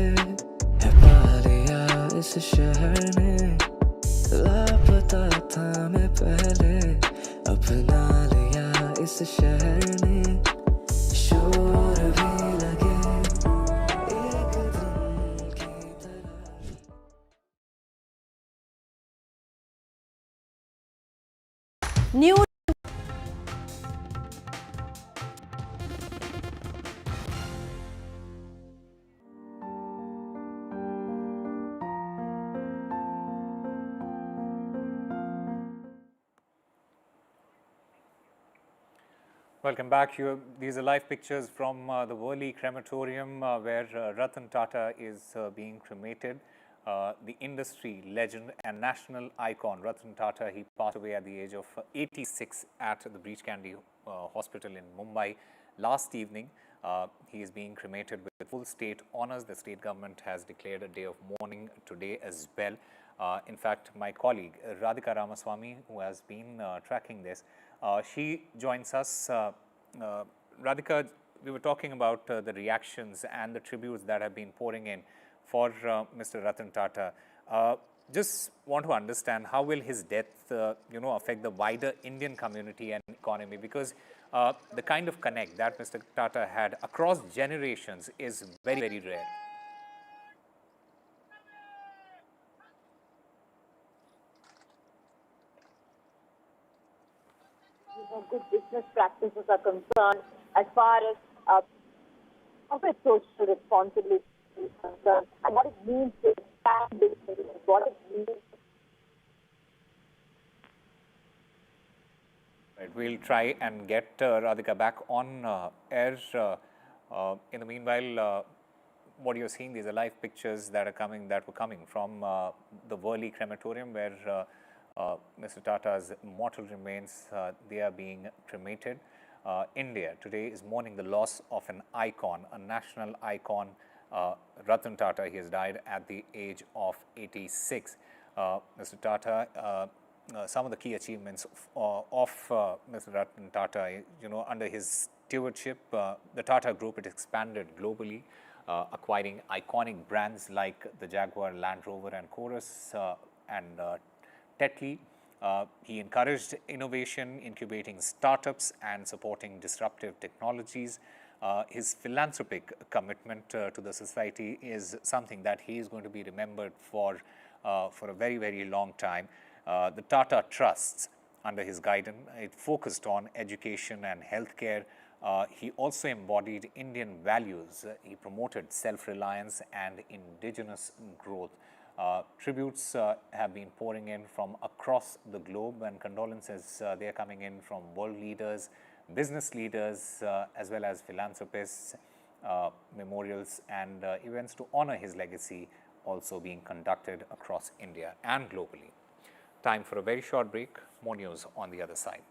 है पा लिया इस शहर ने लापता था मैं पहले अपना लिया इस शहर ने शोर भी लगे एक दिन की तरह New Welcome back. These are live pictures from the Worli crematorium where Ratan Tata is being cremated. The industry legend and national icon Ratan Tata, he passed away at the age of 86 at the Breach Candy Hospital in Mumbai last evening. He is being cremated with full state honors. The state government has declared a day of mourning today as well. In fact, my colleague Radhika Ramaswamy, who has been tracking this, she joins us. Radhika, we were talking about the reactions and the tributes that have been pouring in for Mr. Ratan Tata. Just want to understand, how will his death, affect the wider Indian community and economy? Because the kind of connect that Mr. Tata had across generations is very, very rare. Good business practices are concerned, as far as corporate social responsibility is concerned, and what it means to expand business, what it means. Right, we'll try and get Radhika back on air. In the meanwhile, what you're seeing, these are live pictures that were coming from the Worli crematorium, where Mr. Tata's mortal remains, they are being cremated. India today is mourning the loss of an icon, a national icon, Ratan Tata. He has died at the age of 86. Mr. Tata, some of the key achievements of Mr. Ratan Tata, under his stewardship, the Tata Group, it expanded globally, acquiring iconic brands like the Jaguar, Land Rover and Chorus and Tetley. He encouraged innovation, incubating startups and supporting disruptive technologies. His philanthropic commitment to the society is something that he is going to be remembered for a very, very long time. The Tata Trusts, under his guidance, it focused on education and healthcare. He also embodied Indian values. He promoted self-reliance and indigenous growth. Tributes have been pouring in from across the globe, and condolences they are coming in from world leaders, business leaders, as well as philanthropists. Memorials and events to honor his legacy also being conducted across India and globally. Time for a very short break. More news on the other side.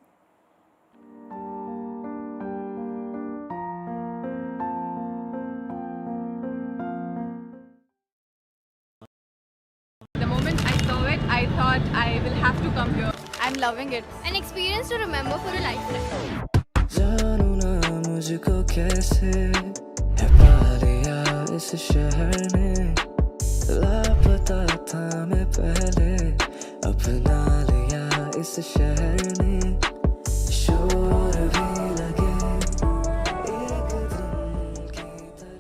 The moment I saw it, I thought I will have to come here. I'm loving it. An experience to remember for a lifetime. जानू ना मुझको कैसे है पा लिया इस शहर ने लापता था मैं पहले अपना लिया इस शहर ने शोर भी लगे एक दिन की तरह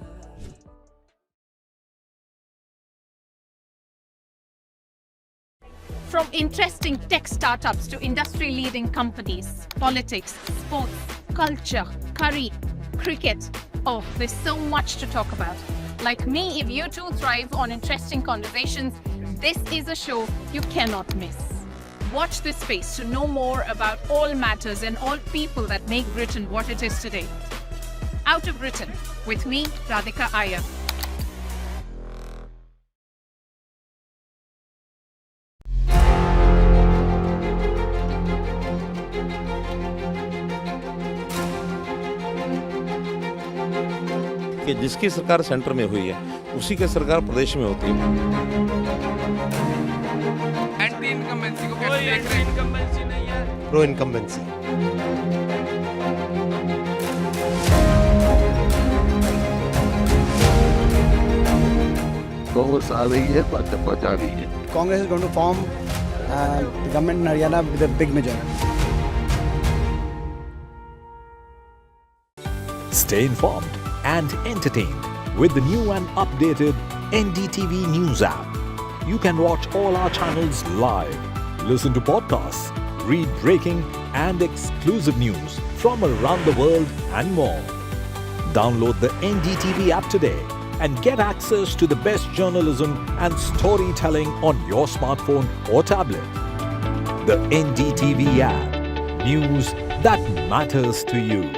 From interesting tech startups to industry-leading companies, politics, sports, culture, curry, cricket. Oh, there's so much to talk about. Like me, if you too thrive on interesting conversations, this is a show you cannot miss. Watch this space to know more about all matters and all people that make Britain what it is today. Out of Britain, with me, Radhika Iyer. कि जिसकी सरकार centre में हुई है उसी की सरकार प्रदेश में होती है। एंटी इनकम्बेंसी को कैसे देख रहे हैं? इनकम्बेंसी नहीं है, प्रो इनकम्बेंसी। कांग्रेस आ रही है, भाजपा जा रही है। Congress is going to form the government in Haryana with a big majority. Stay informed and entertained with the new and updated NDTV News app. You can watch all our channels live, listen to podcasts, read breaking and exclusive news from around the world and more. Download the NDTV app today and get access to the best journalism and storytelling on your smartphone or tablet. The NDTV app. News that matters to you.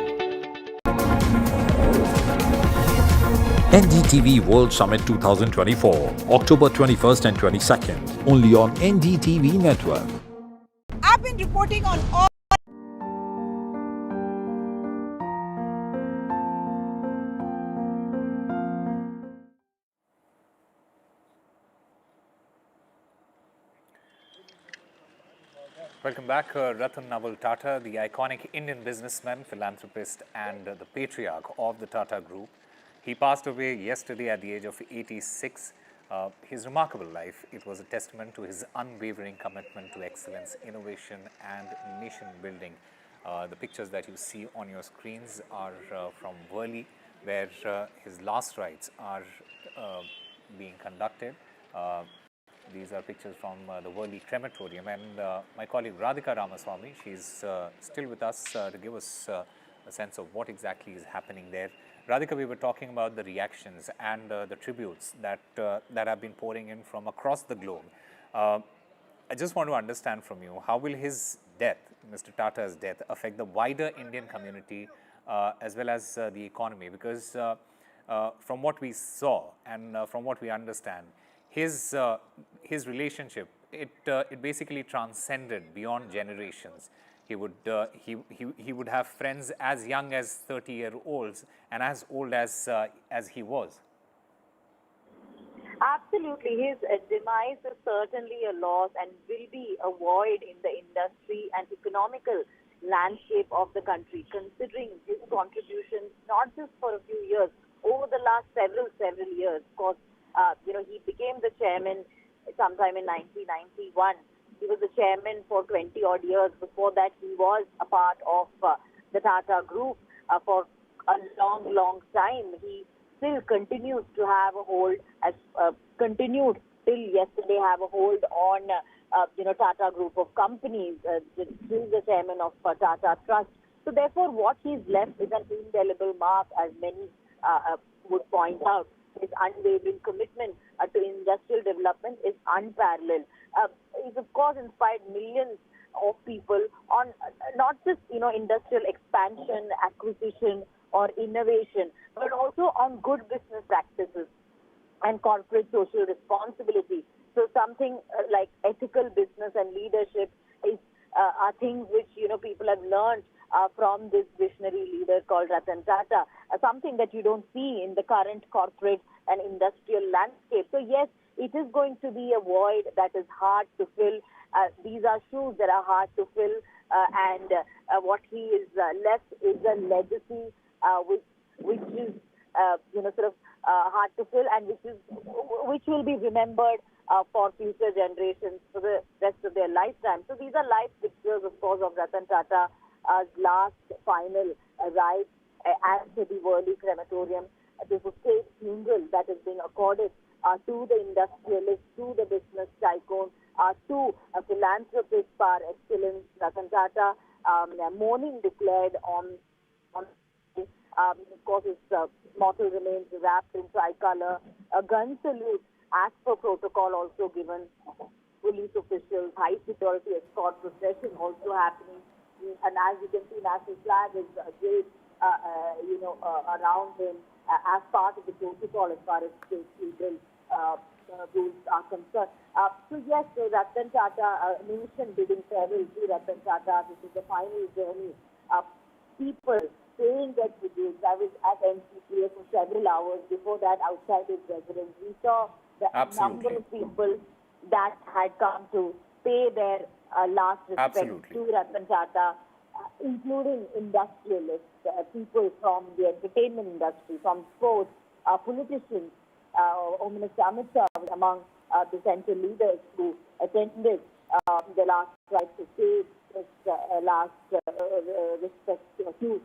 NDTV World Summit 2024, October 21st and 22nd, only on NDTV Network. I've been reporting on all. Welcome back. Ratan Tata, the iconic Indian businessman, philanthropist and the patriarch of the Tata Group. He passed away yesterday at the age of 86. His remarkable life, it was a testament to his unwavering commitment to excellence, innovation and nation building. The pictures that you see on your screens are from Worli, where his last rites are being conducted. These are pictures from the Worli crematorium, and my colleague Radhika Ramaswamy, she's still with us to give us a sense of what exactly is happening there. Radhika, we were talking about the reactions and the tributes that have been pouring in from across the globe. I just want to understand from you, how will his death, Mr. Tata's death, affect the wider Indian community as well as the economy? Because from what we saw and from what we understand, his relationship, it basically transcended beyond generations. He would have friends as young as 30-year-olds and as old as he was. Absolutely. His demise is certainly a loss and will be a void in the industry and economical landscape of the country, considering his contributions not just for a few years, over the last several years. Of course, he became the chairman sometime in 1991. He was the chairman for 20-odd years. Before that, he was a part of the Tata Group for a long time. He still continues to have a hold, as continued till yesterday, have a hold on Tata Group of companies. Still the chairman of Tata Trust. So therefore, what he's left is an indelible mark, as many would point out. His unwavering commitment to industrial development is unparalleled. He's of course inspired millions of people on not just industrial expansion, acquisition or innovation, but also on good business practices and corporate social responsibility. So something like ethical business and leadership is are things which people have learned from this visionary leader called Ratan Tata, something that you don't see in the current corporate and industrial landscape. So yes, it is going to be a void that is hard to fill. These are shoes that are hard to fill, and what he is left is a legacy which is hard to fill, and which will be remembered for future generations for the rest of their lifetime. So these are life pictures, of course, of Ratan Tata's last final rites at the Worli crematorium. This is a state funeral that is being accorded to the industrialist, to the business tycoon, to philanthropist par excellence, Ratan Tata, mourning declared on of course, his mortal remains wrapped in tricolor. A gun salute as per protocol also given. Police officials, high security escort procession also happening. And as you can see, national flag is raised, around him as part of the protocol as far as safety rules are concerned. So yes, Ratan Tata, nation bidding farewell to Ratan Tata. This is the final journey. People paying their tributes. I was at NDTV for several hours. Before that, outside his residence, we saw the number of people that had come to pay their last respect to Ratan Tata, including industrialists, people from the entertainment industry, from sports, politicians. Home Minister Amit Shah was among the central leaders who attended the last rite to pay this last respect to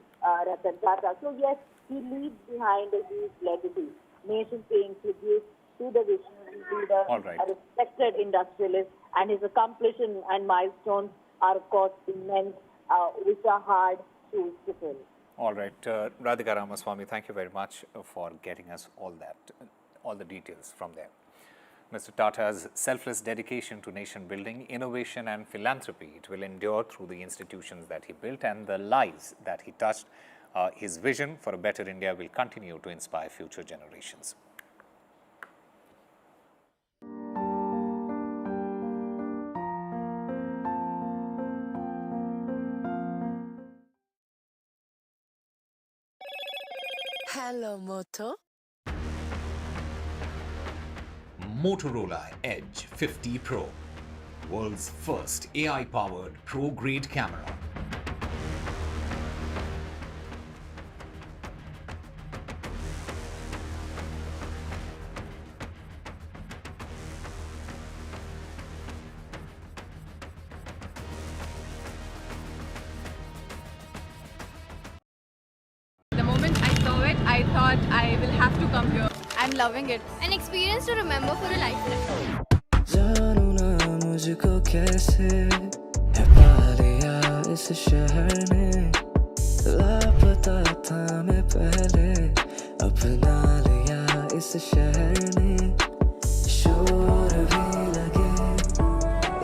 Ratan Tata. So yes, he leaves behind a huge legacy. Nation paying tribute to the visionary leader, a respected industrialist, and his accomplishments and milestones are of course immense, which are hard shoes to fill. All right, Radhika Ramaswamy, thank you very much for getting us all the details from there. Mr. Tata's selfless dedication to nation building, innovation and philanthropy, it will endure through the institutions that he built and the lives that he touched. His vision for a better India will continue to inspire future generations. Hello, Moto. Motorola Edge 50 Pro, world's first AI-powered pro-grade camera. The moment I saw it, I thought I will have to come here. I'm loving it. An experience to remember for a lifetime. जानू ना मुझको कैसे है पा लिया इस शहर ने लापता था मैं पहले अपना लिया इस शहर ने शोर भी लगे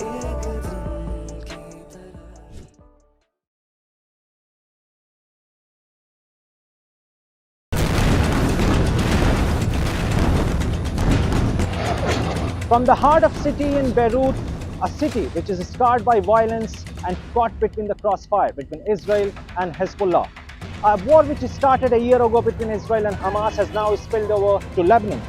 एक दिन की तरह. From the heart of city in Beirut, a city which is scarred by violence and caught between the crossfire between Israel and Hezbollah. A war which started a year ago between Israel and Hamas has now spilled over to Lebanon.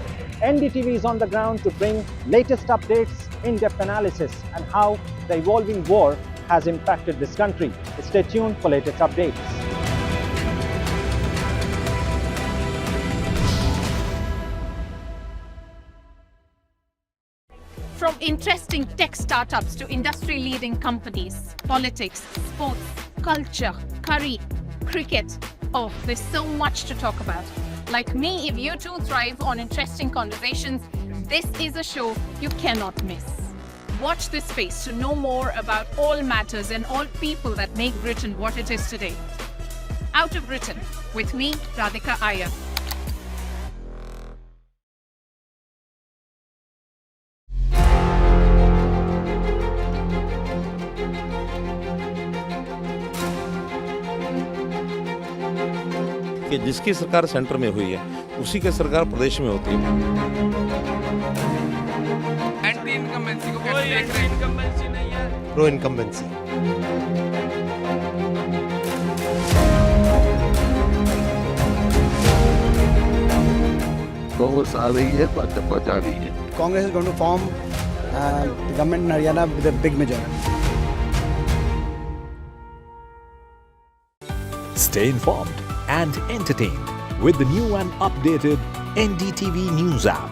NDTV is on the ground to bring latest updates, in-depth analysis and how the evolving war has impacted this country. Stay tuned for latest updates. From interesting tech startups to industry-leading companies, politics, sports, culture, curry, cricket. Oh, there's so much to talk about. Like me, if you too thrive on interesting conversations, this is a show you cannot miss. Watch this space to know more about all matters and all people that make Britain what it is today. Out of Britain, with me, Radhika Iyer. कि जिसकी सरकार centre में हुई है उसी की सरकार प्रदेश में होती है. एंटी इनकम्बेंसी को कैसे देख रहे हैं? इनकम्बेंसी नहीं है. Pro incumbency. कांग्रेस आ रही है, भाजपा जा रही है. Congress is going to form the government in Haryana with a big majority. Stay informed and entertained with the new and updated NDTV News app.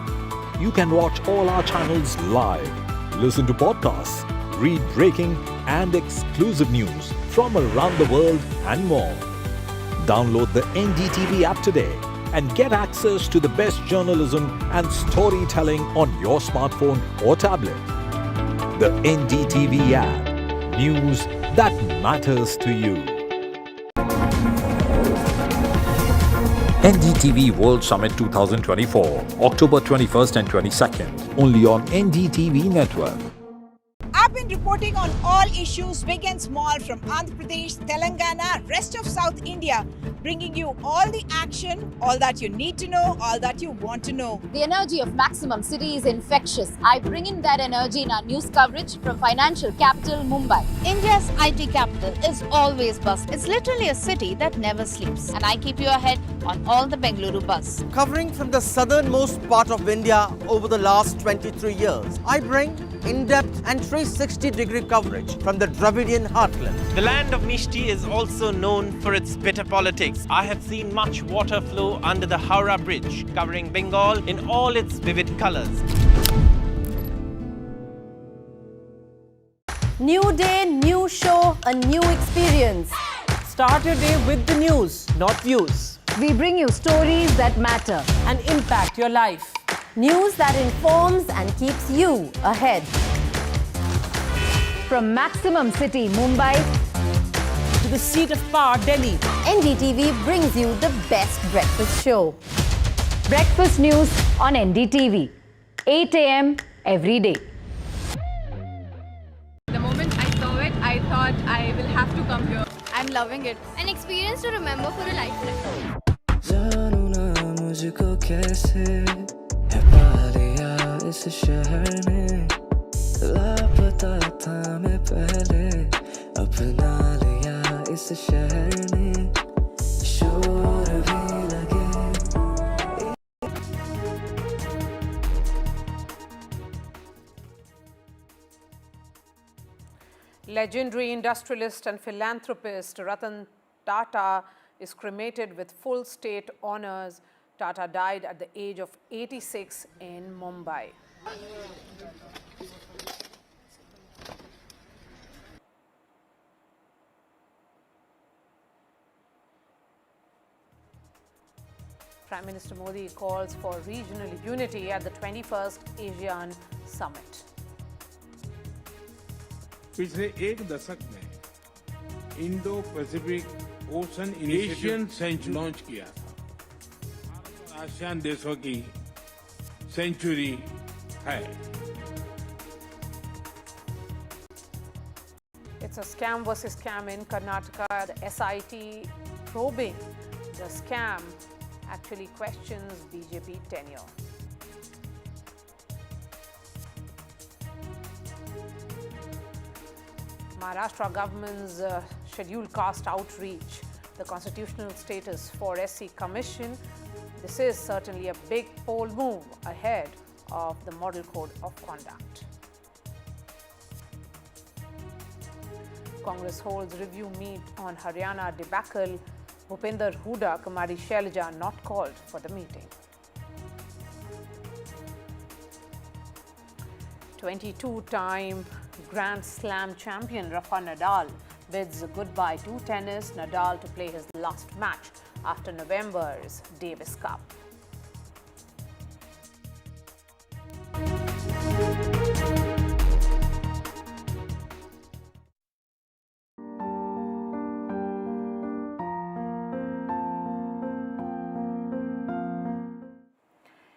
You can watch all our channels live, listen to podcasts, read breaking and exclusive news from around the world and more. Download the NDTV app today and get access to the best journalism and storytelling on your smartphone or tablet. the NDTV app. News that matters to you. NDTV World Summit 2024, October 21st and 22nd, only on NDTV Network. I've been reporting on all issues big and small from Andhra Pradesh, Telangana, rest of South India, bringing you all the action, all that you need to know, all that you want to know. The energy of Maximum City is infectious. I bring in that energy in our news coverage from financial capital Mumbai. India's IT capital is always buzz. It's literally a city that never sleeps. And I keep you ahead on all the Bengaluru buzz. Covering from the southernmost part of India over the last 23 years, I bring in-depth and 360-degree coverage from the Dravidian heartland. The land of Mishti is also known for its bitter politics. I have seen much water flow under the Howrah Bridge, covering Bengal in all its vivid colors. New day, new show, a new experience. Start your day with the news, not views. We bring you stories that matter And impact your life. news that informs and keeps you ahead. From Maximum City, Mumbai, To the seat of power, Delhi. NDTV brings you the best breakfast show. Breakfast news on NDTV, 8 a.m. every day. The moment I saw it, I thought I will have to come here. I'm loving it. An experience to remember for a lifetime. जानू ना मुझको कैसे है पा लिया इस शहर ने लापता था मैं पहले अपना लिया इस शहर ने शोर भी लगे Legendary industrialist and philanthropist Ratan Tata is cremated with full state honors. Tata died at the age of 86 in Mumbai. Prime Minister Modi calls for regional unity at the 21st ASEAN Summit. पिछले एक दशक में Indo Pacific ocean Asian century launch किया था। ASEAN देशों की century है। It's a scam versus scam in Karnataka. The SIT probing the scam actually questions BJP tenure. Maharashtra government's scheduled caste outreach, the constitutional status for SC Commission. This is certainly a big poll move ahead of the Model Code of Conduct. Congress holds review meet on Haryana debacle. Bhupinder Hooda, Kumari Shailaja not called for the meeting. 22-time Grand Slam champion Rafa Nadal bids goodbye to tennis. Nadal to play his last match after November's Davis Cup.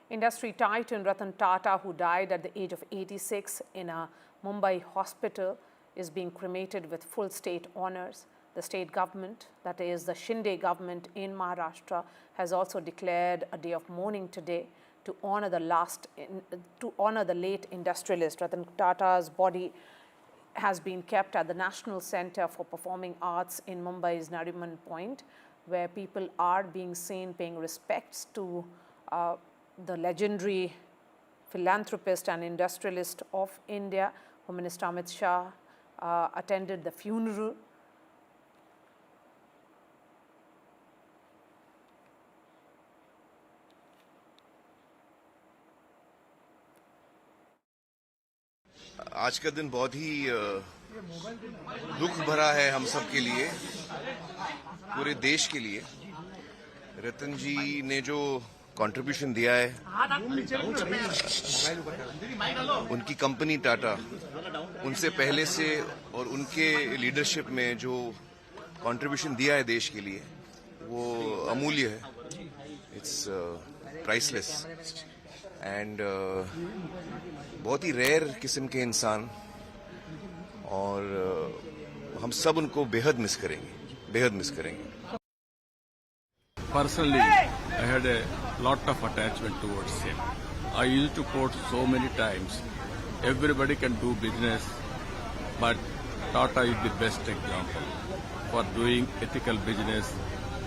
Industry titan Ratan Tata, who died at the age of 86 in a Mumbai hospital, is being cremated with full state honors. The state government, that is the Shinde government in Maharashtra, has also declared a day of mourning today to honor the late industrialist. Ratan Tata's body has been kept at the National Center for Performing Arts in Mumbai's Nariman Point, where people are being seen paying respects to the legendary philanthropist and industrialist of India. Home Minister Amit Shah attended the funeral. आज का दिन बहुत ही दुख भरा है हम सब के लिए, पूरे देश के लिए। रतन जी ने जो कंट्रीब्यूशन दिया है, उनकी कंपनी टाटा, उनसे पहले से और उनके लीडरशिप में जो कंट्रीब्यूशन दिया है देश के लिए, वो अमूल्य है. इट्स प्राइसलेस एंड बहुत ही रेयर किस्म के इंसान, और हम सब उनको बेहद मिस करेंगे. Personally, I had a lot of attachment towards him. I used to quote so many times, everybody can do business, but Tata is the best example for doing ethical business,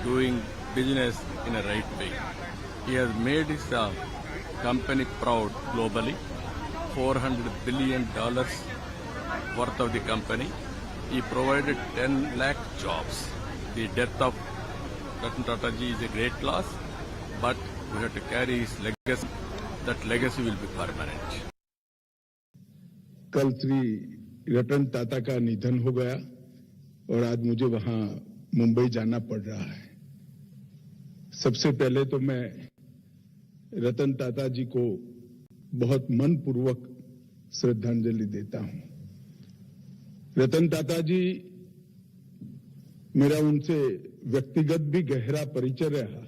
doing business in a right way. He has made his company proud globally, $400 billion worth of the company. He provided 10 lakh jobs. The death of Ratan Tata ji is a great loss, but we have to carry his legacy. That legacy will be permanent. कल श्री रतन टाटा का निधन हो गया और आज मुझे वहां मुंबई जाना पड़ रहा है. सबसे पहले तो मैं रतन टाटा जी को बहुत मनपूर्वक श्रद्धांजलि देता हूं. रतन टाटा जी, मेरा उनसे व्यक्तिगत भी गहरा परिचय रहा,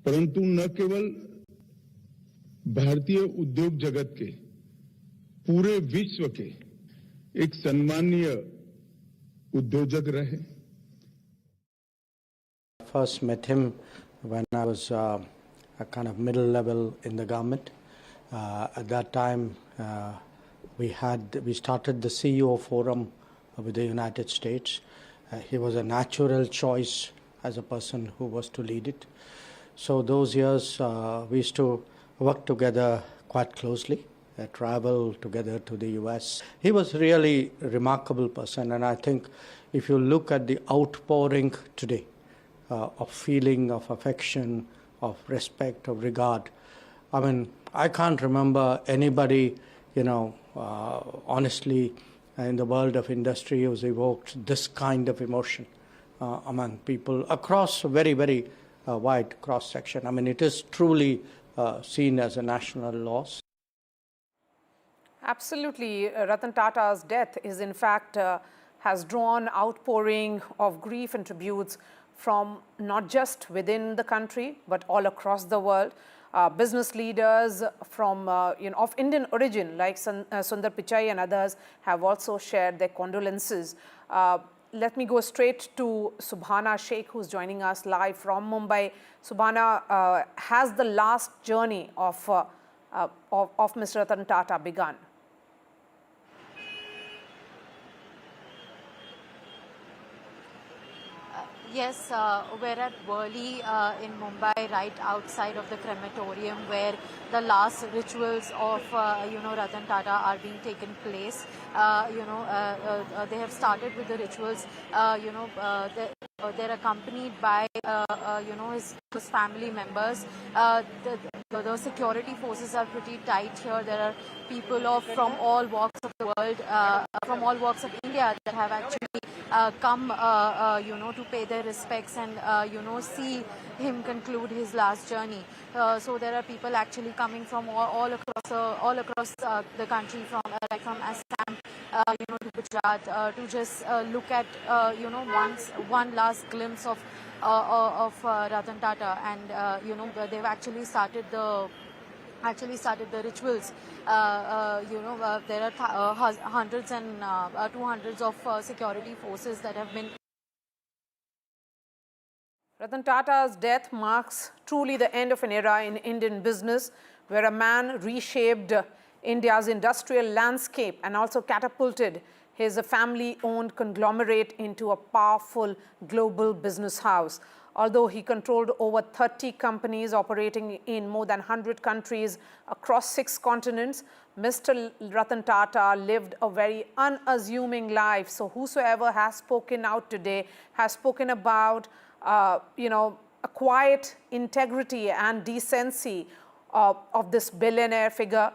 परंतु न केवल भारतीय उद्योग जगत के, पूरे विश्व के एक सम्मानीय उद्योजक रहे. First met him when I was a kind of middle level in the government. At that time, we started the CEO forum with the United States. He was a natural choice as a person who was to lead it. So those years we used to work together quite closely, travel together to the US. He was really a remarkable person, and I think if you look at the outpouring today of feeling, of affection, of respect, of regard, I mean, I can't remember anybody, honestly, in the world of industry who's evoked this kind of emotion among people across a very, very wide cross-section. I mean, it is truly seen as a national loss. Absolutely. Ratan Tata's death is, in fact, has drawn outpouring of grief and tributes from not just within the country, but all across the world. Business leaders from, of Indian origin, like Sundar Pichai and others, have also shared their condolences. Let me go straight to Subhana Sheikh, who's joining us live from Mumbai. Subhana, has the last journey of Mr. Ratan Tata begun? Yes, we're at Worli in Mumbai, right outside of the crematorium, where the last rituals of Ratan Tata are being taken place. They have started with the rituals. They're accompanied by his family members. The security forces are pretty tight here. There are people from all walks of the world, from all walks of India, that have actually come to pay their respects and see him conclude his last journey. So there are people actually coming from all across the country, from Assam to Gujarat, to just look at one last glimpse of Ratan Tata, and they've actually started the rituals. There are hundreds and 200s of security forces that have been. Ratan Tata's death marks truly the end of an era in Indian business, where a man reshaped India's industrial landscape and also catapulted his family-owned conglomerate into a powerful global business house. Although he controlled over 30 companies operating in more than 100 countries across 6 continents, Mr. Ratan Tata lived a very unassuming life. So whosoever has spoken out today has spoken about, a quiet integrity and decency of this billionaire figure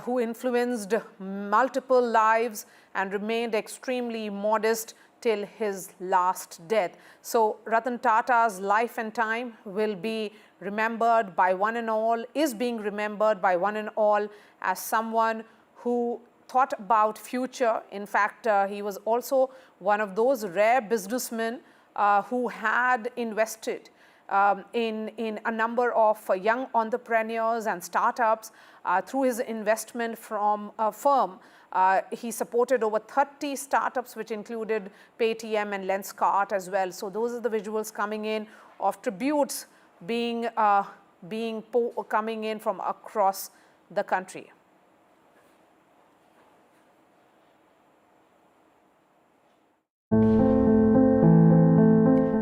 who influenced multiple lives and remained extremely modest till his last death. So Ratan Tata's life and time will be remembered by one and all, is being remembered by one and all as someone who thought about future. In fact, he was also one of those rare businessmen who had invested in a number of young entrepreneurs and startups through his investment from a firm. He supported over 30 startups, which included Paytm and Lenskart as well. So those are the visuals coming in of tributes coming in from across the country.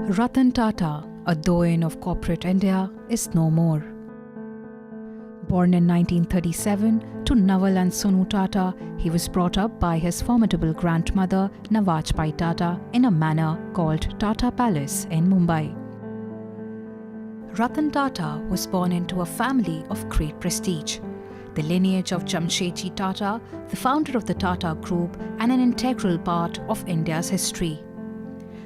Ratan Tata, a doyen of corporate India, is no more. Born in 1937 to Naval and Sonu Tata, he was brought up by his formidable grandmother Naval Tata in a manor called Tata Palace in Mumbai. Ratan Tata was born into a family of great prestige, the lineage of Jamshedji Tata, the founder of the Tata Group and an integral part of India's history.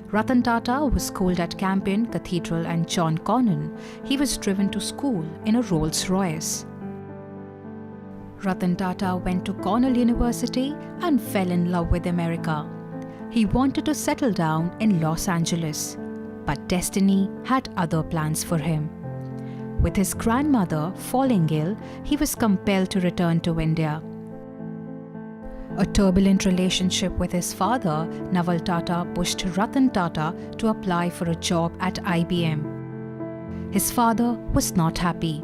Ratan Tata was schooled at Campion Cathedral and John Cornell. He was driven to school in a Rolls-Royce. Ratan Tata went to Cornell University and fell in love with America. He wanted to settle down in Los Angeles, but destiny had other plans for him. With his grandmother falling ill, he was compelled to return to India. A turbulent relationship with his father, Naval Tata, pushed Ratan Tata to apply for a job at IBM. His father was not happy.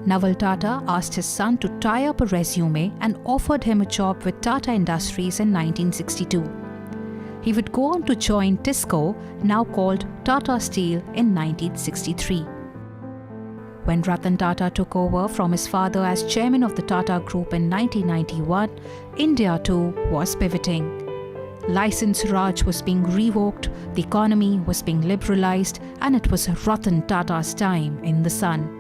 Naval Tata asked his son to tie up a resume and offered him a job with Tata Industries in 1962. He would go on to join Tisco, now called Tata Steel, in 1963. When Ratan Tata took over from his father as chairman of the Tata Group in 1991, India too was pivoting. License Raj was being revoked, the economy was being liberalized, and it was Ratan Tata's time in the sun.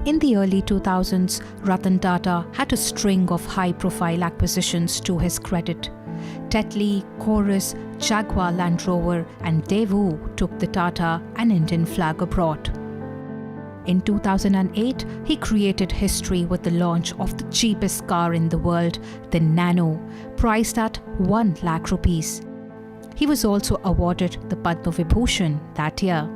In the early 2000s, Ratan Tata had a string of high-profile acquisitions to his credit. Tetley, Chorus, Jaguar Land Rover and Daewoo took the Tata and Indian flag abroad. In 2008, he created history with the launch of the cheapest car in the world, the Nano, priced at 1 lakh rupees. He was also awarded the Padma Vibhushan that year.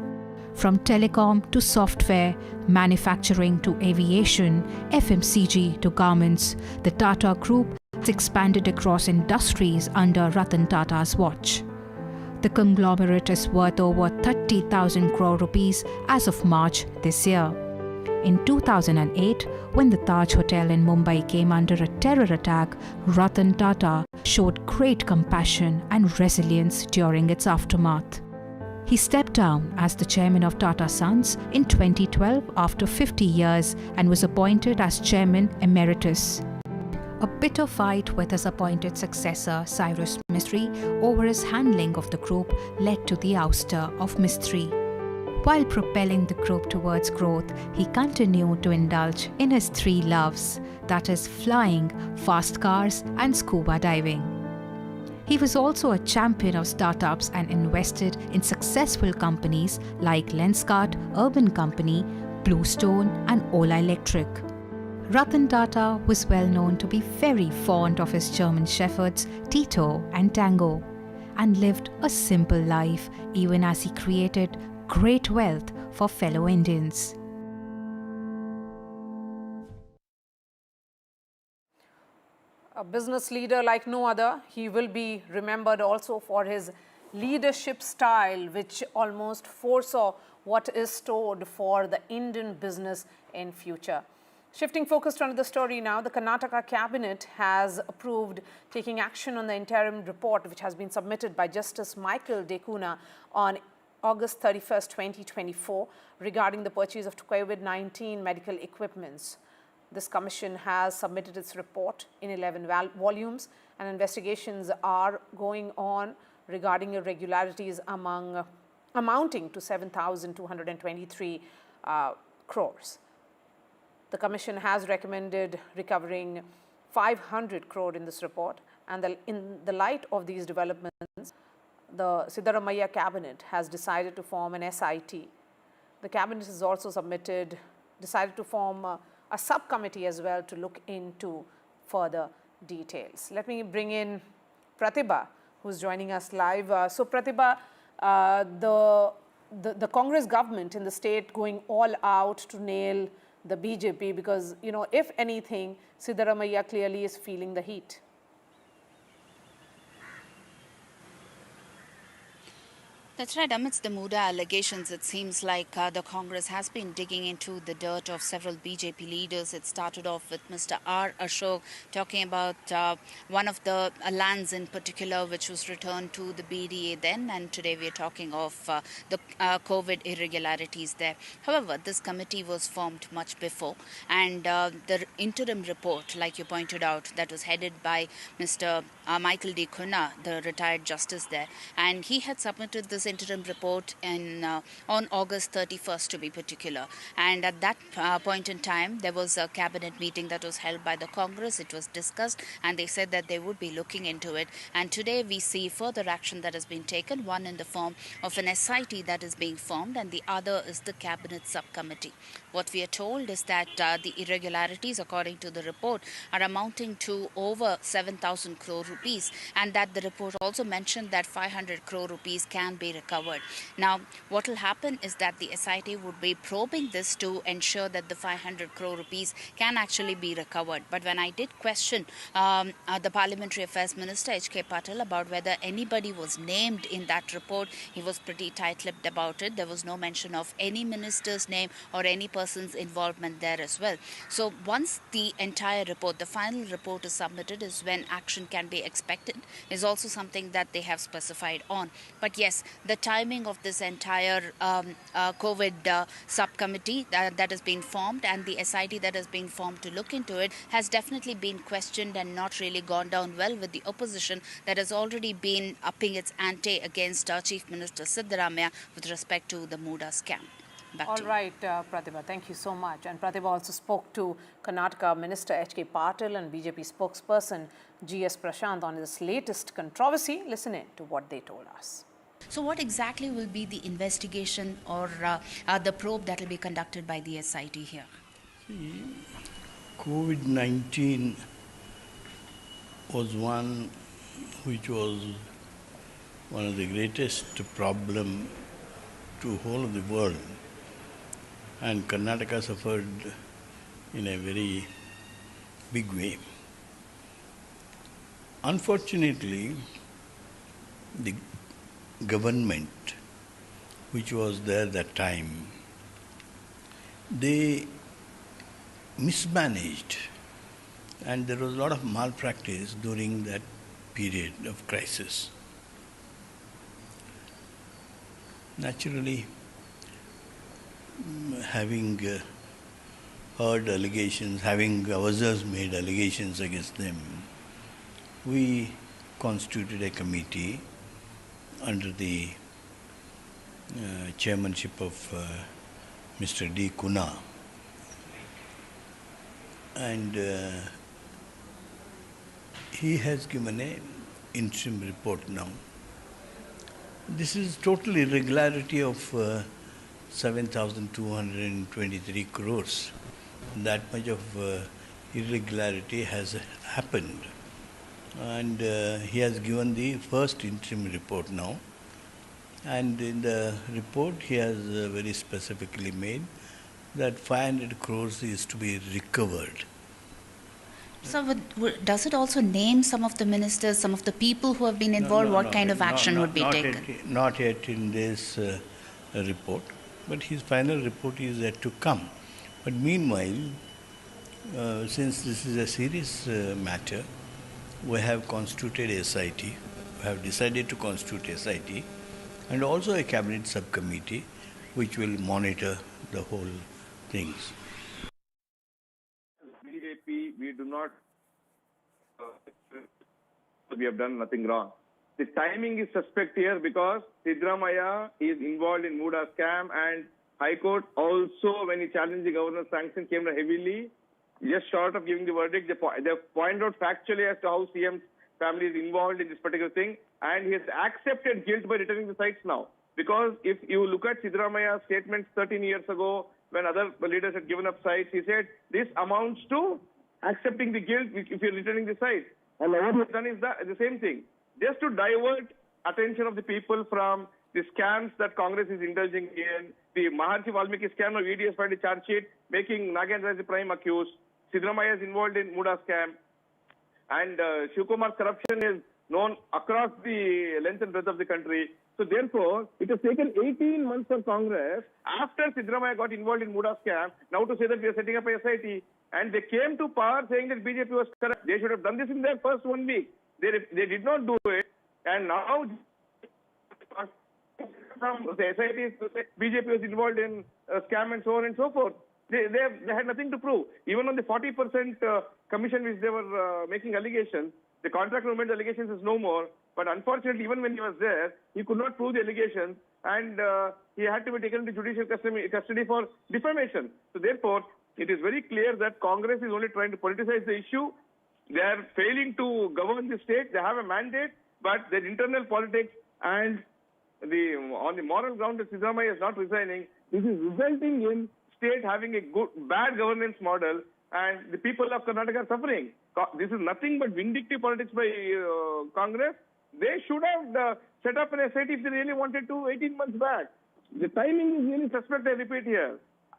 From telecom to software, manufacturing to aviation, FMCG to garments, the Tata Group has expanded across industries under Ratan Tata's watch. The conglomerate is worth over 30,000 crore rupees as of March this year. In 2008, when the Taj Hotel in Mumbai came under a terror attack, Ratan Tata showed great compassion and resilience during its aftermath. He stepped down as the chairman of Tata Sons in 2012 after 50 years and was appointed as chairman emeritus. A bitter fight with his appointed successor, Cyrus Mistry, over his handling of the group led to the ouster of Mistry. While propelling the group towards growth, he continued to indulge in his 3 loves, that is flying, fast cars and scuba diving. He was also a champion of startups and invested in successful companies like Lenskart, Urban Company, Bluestone and Ola Electric. Ratan Tata was well known to be very fond of his German shepherds Tito and Tango, and lived a simple life even as he created great wealth for fellow Indians. A business leader like no other, he will be remembered also for his leadership style, which almost foresaw what is stored for the Indian business in future. Shifting focus to another story now, the Karnataka cabinet has approved taking action on the interim report which has been submitted by Justice Michael Dekuna on August 31st, 2024 regarding the purchase of COVID-19 medical equipments. This commission has submitted its report in 11 volumes and investigations are going on regarding irregularities amounting to 7,223 crores. The Commission has recommended recovering 500 crore in this report And in the light of these developments, the Siddaramaiah cabinet has decided to form an SIT. The cabinet has also decided to form a subcommittee as well to look into further details. Let me bring in Pratibha, who's joining us live. So Pratibha, the Congress government in the state going all out to nail the BJP because, you know, if anything, Siddaramaiah clearly is feeling the heat. That's right. Amidst the Muda allegations, it seems like the Congress has been digging into the dirt of several BJP leaders. It started off with Mr. R. Ashok talking about one of the lands in particular which was returned to the BDA then, and today we are talking of the COVID irregularities there. However, this committee was formed much before, and the interim report, like you pointed out, that was headed by Mr. Michael D. Kunna, the retired justice there, and he had submitted this interim report on August 31st to be particular. And at that point in time, there was a cabinet meeting that was held by the Congress. It was discussed and they said that they would be looking into it. And today we see further action that has been taken, one in the form of an SIT that is being formed and the other is the cabinet subcommittee. What we are told is that the irregularities, according to the report, are amounting to over 7,000 crore rupees, and that the report also mentioned that 500 crore rupees can be recovered. Now, what will happen is that the SIT would be probing this to ensure that the 500 crore rupees can actually be recovered. But when I did question the Parliamentary Affairs Minister H.K. Patil about whether anybody was named in that report, he was pretty tight-lipped about it. There was no mention of any minister's name or any person's involvement there as well. So once the entire report, the final report is submitted, is when action can be expected, is also something that they have specified on. But yes, the timing of this entire COVID subcommittee that has been formed and the SIT that has been formed to look into it has definitely been questioned and not really gone down well with the opposition that has already been upping its ante against Chief Minister Siddaramaiah with respect to the Muda scam. All right, Pratibha, thank you so much. And Pratibha also spoke to Karnataka Minister H.K. Patil and BJP spokesperson G.S. Prashant on this latest controversy. Listen in to what they told us. So what exactly will be the investigation or the probe that will be conducted by the SIT here? COVID-19 was one which was one of the greatest problem to whole of the world. And Karnataka suffered in a very big way. Unfortunately, the government which was there that time, they mismanaged and there was a lot of malpractice during that period of crisis. Naturally, having heard allegations, having ourselves made allegations against them, we constituted a committee under the chairmanship of Mr. D. Kunna, and he has given an interim report now. This is total irregularity of 7,223 crores. That much of irregularity has happened. And he has given the first interim report now. And in the report, he has very specifically made that 500 crores is to be recovered. So does it also name some of the ministers, some of the people who have been involved? What kind of action would be taken? Not yet in this report, but his final report is yet to come. But meanwhile, since this is a serious matter, we have constituted SIT, we have decided to constitute SIT, and also a cabinet subcommittee which will monitor the whole things. BJP, we do not, we have done nothing wrong. The timing is suspect here because Siddaramaiah is involved in Muda scam, and High Court also, when he challenged the governor's sanction, came heavily, just short of giving the verdict. They point out factually as to how CM family is involved in this particular thing, and he has accepted guilt by returning the sites now. Because if you look at Siddaramaya's statements 13 years ago, when other leaders had given up sites, he said, this amounts to accepting the guilt if you're returning the sites. And what he has done is the same thing. Just to divert attention of the people from the scams that Congress is indulging in, the Maharshi Valmiki scam of EDS filed a charge sheet, making Nagendra as the prime accused. Siddaramaya is involved in Muda scam. And Shivkumar's corruption is known across the length and breadth of the country. So therefore, it has taken 18 months for Congress, after Siddaramaya got involved in Muda scam, now to say that we are setting up a SIT. And they came to power saying that BJP was corrupt. They should have done this in their first 1 week. They did not do it. And now, from the SIT, BJP was involved in scam and so on and so forth. They had nothing to prove. Even on the 40% commission which they were making allegations, the contractor who made the allegations is no more. But unfortunately, even when he was there, he could not prove the allegations, and he had to be taken into judicial custody for defamation. So therefore, it is very clear that Congress is only trying to politicize the issue. They are failing to govern the state. They have a mandate, but their internal politics and on the moral ground that Siddaramaya is not resigning, this is resulting in state having a bad governance model, and the people of Karnataka are suffering. This is nothing but vindictive politics by Congress. They should have set up an SIT if they really wanted to 18 months back. The timing is really suspect, I repeat here.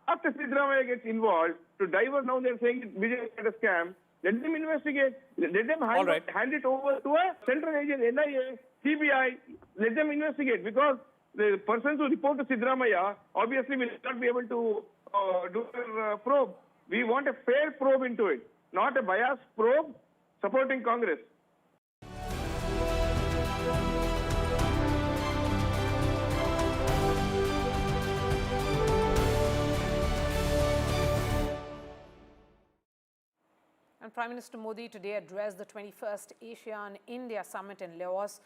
After Siddaramaya gets involved, to divert now they're saying BJP had a scam. Let them investigate. Let them hand it over to a central agent, NIA, CBI. Let them investigate, because the persons who report to Siddaramaya obviously will not be able to do their probe. We want a fair probe into it, not a biased probe supporting Congress. And Prime Minister Modi today addressed the 21st ASEAN-India Summit in Laos.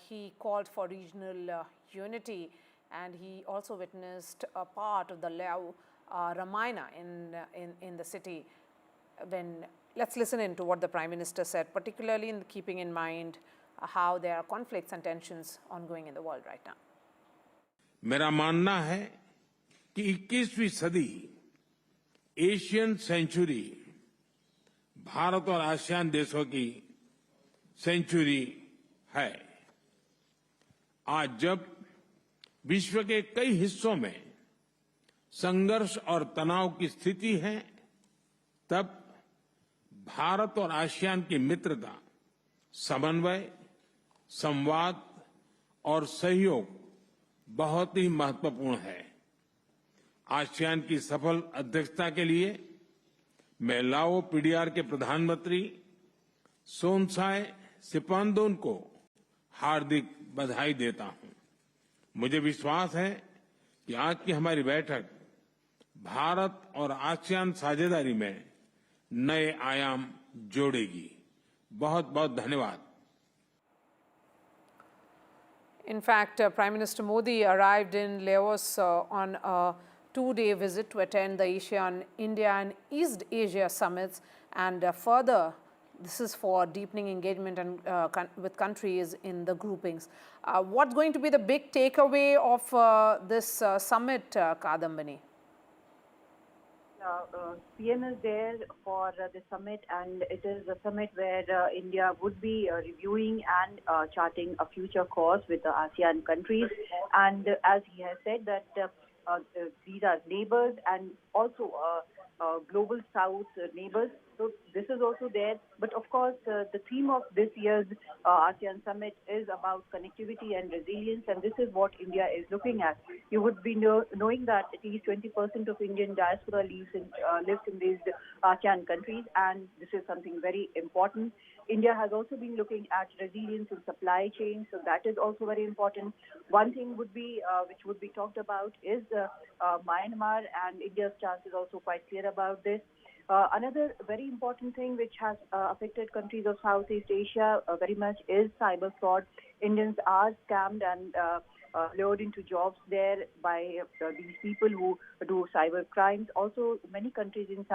He called for regional unity, and he also witnessed a part of the Lao Ramayana in the city. Let's listen in to what the Prime Minister said, particularly in keeping in mind how there are conflicts and tensions ongoing in the world right now. मेरा मानना है कि 21वीं सदी Asian century Bharat और ASEAN देशों की century है। आज जब विश्व के कई हिस्सों में संघर्ष और तनाव की स्थिति है, तब भारत और आसियान की मित्रता, समन्वय, संवाद और सहयोग बहुत ही महत्वपूर्ण है। आसियान की सफल अध्यक्षता के लिए मैं लाओ पीडीआर के प्रधानमंत्री सोनसाई सिपांदोन को हार्दिक बधाई देता हूं। मुझे विश्वास है कि आज की हमारी बैठक भारत और आसियान साझेदारी में नए आयाम जोड़ेगी। बहुत बहुत धन्यवाद। In fact, Prime Minister Modi arrived in Laos on a 2-day visit to attend the ASEAN, India and East Asia summits, and further, this is for deepening engagement and with countries in the groupings. What's going to be the big takeaway of this summit, Kadambani? PM is there for the summit, and it is a summit where India would be reviewing and charting a future course with the ASEAN countries. And as he has said that these are neighbors and also global south neighbors. So this is also there. But of course, the theme of this year's ASEAN summit is about connectivity and resilience, and this is what India is looking at. You would be knowing that at least 20% of Indian diaspora lives in these ASEAN countries, and this is something very important. India has also been looking at resilience in supply chain, so that is also very important. One thing would be, which would be talked about is Myanmar, and India's stance is also quite clear about this. Another very important thing which has affected countries of Southeast Asia very much is cyber fraud. Indians are scammed, and lured into jobs there by these people who do cyber crimes. Also, many countries in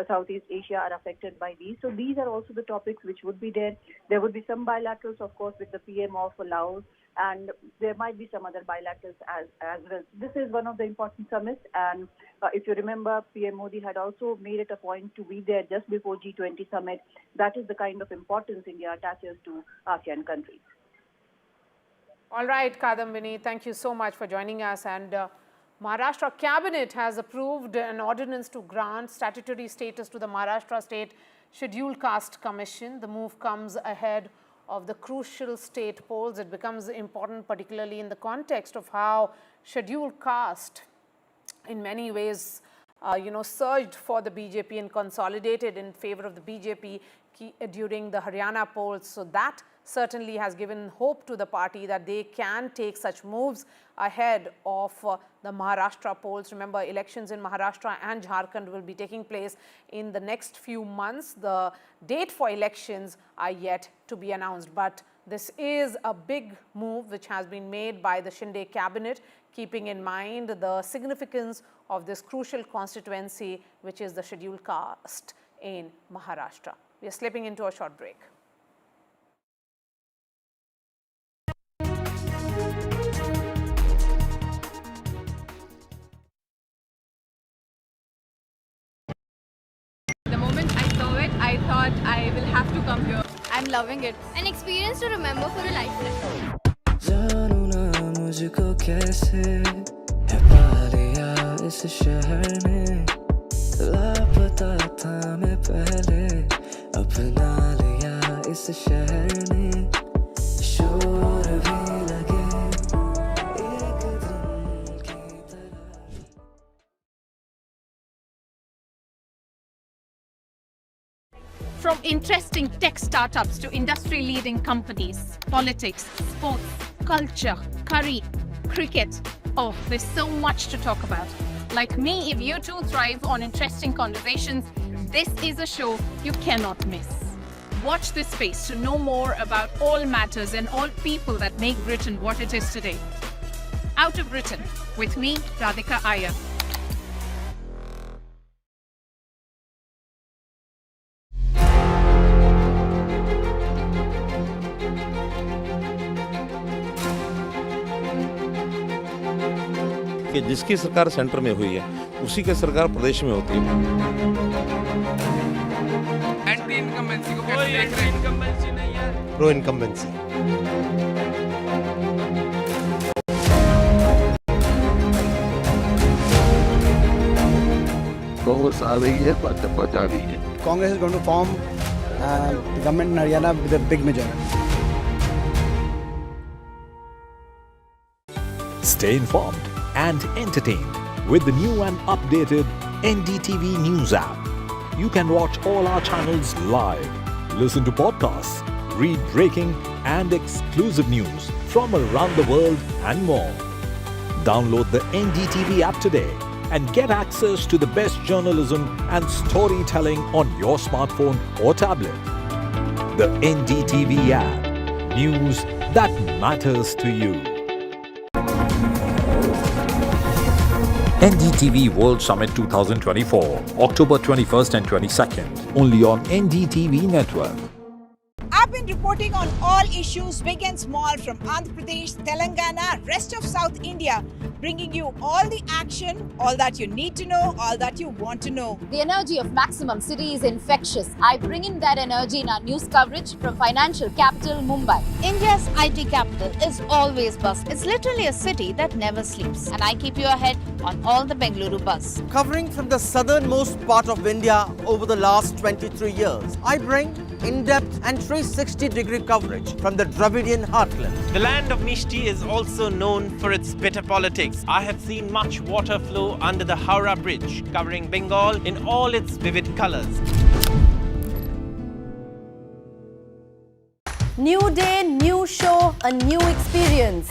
Southeast Asia are affected by these. So these are also the topics which would be there. There would be some bilaterals, of course, with the PM of Laos, and there might be some other bilaterals as well. This is one of the important summits, and if you remember, PM Modi had also made it a point to be there just before G20 summit. That is the kind of importance India attaches to ASEAN countries. All right, Kadambini, thank you so much for joining us. And Maharashtra Cabinet has approved an ordinance to grant statutory status to the Maharashtra State Scheduled Caste Commission. The move comes ahead of the crucial state polls. It becomes important, particularly in the context of how scheduled caste, in many ways, surged for the BJP and consolidated in favor of the BJP during the Haryana polls. So that certainly has given hope to the party that they can take such moves ahead of the Maharashtra polls. Remember, elections in Maharashtra and Jharkhand will be taking place in the next few months. The date for elections are yet to be announced, but this is a big move which has been made by the Shinde cabinet, keeping in mind the significance of this crucial constituency, which is the scheduled caste in Maharashtra. We are slipping into a short break. The moment I saw it, I thought I will have to come here. I'm loving it. An experience to remember for a lifetime. जानू ना मुझको कैसे है पा लिया इस शहर ने लापता था मैं पहले अपना लिया इस शहर ने शोर भी लगे एक दिन की तरह From interesting tech startups to industry-leading companies, politics, sports, culture, curry, cricket. Oh, there's so much to talk about. Like me, if you too thrive on interesting conversations, this is a show you cannot miss. Watch this space to know more about all matters and all people that make Britain what it is today. Out of Britain, with me, Radhika Iyer. कि जिसकी सरकार centre में हुई है उसी की सरकार प्रदेश में होती है। एंटी इनकम्बेंसी को कैसे देख रहे हैं? इनकम्बेंसी नहीं है, प्रो इनकम्बेंसी। कांग्रेस आ रही है, भाजपा जा रही है। Congress is going to form the government in Haryana with a big majority. Stay informed and entertained with the new and updated NDTV News app. You can watch all our channels live, listen to podcasts, read breaking and exclusive news from around the world and more. Download the NDTV app today and get access to the best journalism and storytelling on your smartphone or tablet. The NDTV app. News that matters to you. NDTV World Summit 2024, October 21st and 22nd, only on NDTV Network. I've been reporting on all issues big and small from Andhra Pradesh, Telangana, rest of South India, bringing you all the action, all that you need to know, all that you want to know. The energy of Maximum City is infectious. I bring in that energy in our news coverage from financial capital Mumbai. India's IT capital is always buzz. It's literally a city that never sleeps. And I keep you ahead on all the Bengaluru buzz. Covering from the southernmost part of India over the last 23 years, I bring in-depth and 360-degree coverage from the Dravidian heartland. The land of Mishti is also known for its bitter politics. I have seen much water flow under the Howrah Bridge, covering Bengal in all its vivid colors. New day, new show, a new experience.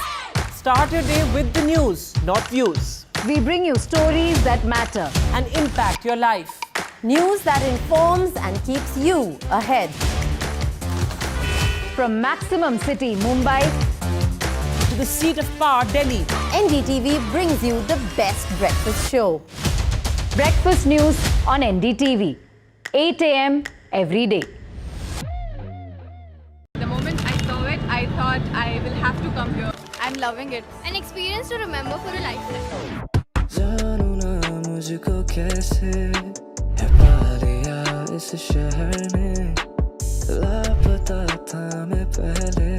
Start your day with the news, not views. We bring you stories that matter and impact your life. News that informs and keeps you ahead. From Maximum City, Mumbai, to the seat of power, Delhi. NDTV brings you the best breakfast show. Breakfast news on NDTV. 8 a.m. every day. The moment I saw it, I thought I will have to come here. I'm loving it. An experience to remember for a lifetime. जानू ना मुझको कैसे है पा लिया इस शहर ने लापता था मैं पहले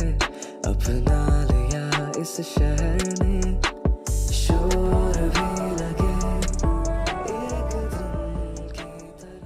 अपना लिया इस शहर ने शोर भी लगे एक दिन की तरह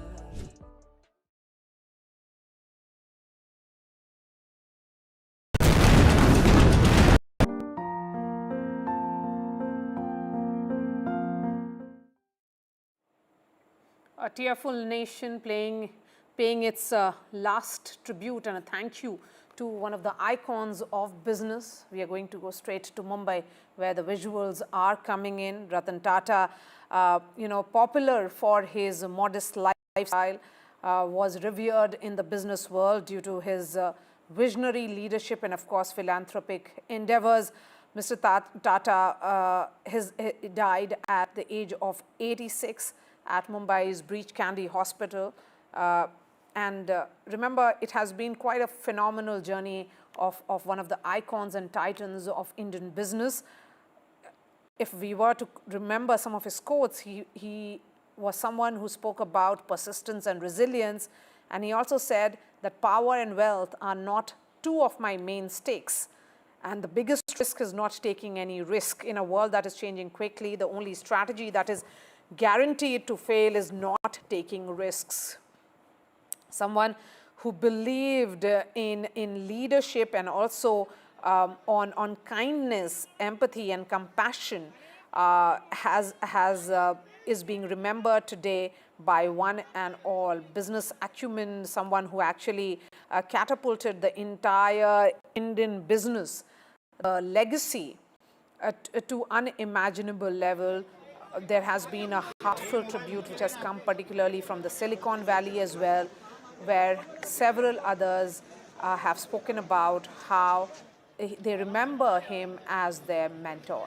A tearful nation paying its last tribute and a thank you to one of the icons of business. We are going to go straight to Mumbai, where the visuals are coming in. Ratan Tata, popular for his modest lifestyle, was revered in the business world due to his visionary leadership and, of course, philanthropic endeavors. Mr. Tata died at the age of 86 at Mumbai's Breach Candy Hospital. Remember, it has been quite a phenomenal journey of one of the icons and titans of Indian business. If we were to remember some of his quotes, he was someone who spoke about persistence and resilience, and he also said that power and wealth are not two of my main stakes. And the biggest risk is not taking any risk. In a world that is changing quickly, the only strategy that is guaranteed to fail is not taking risks. Someone who believed in leadership and also on kindness, empathy, and compassion is being remembered today by one and all. Business acumen, someone who actually catapulted the entire Indian business legacy to unimaginable level. There has been a heartfelt tribute which has come particularly from the Silicon Valley as well, where several others have spoken about how they remember him as their mentor.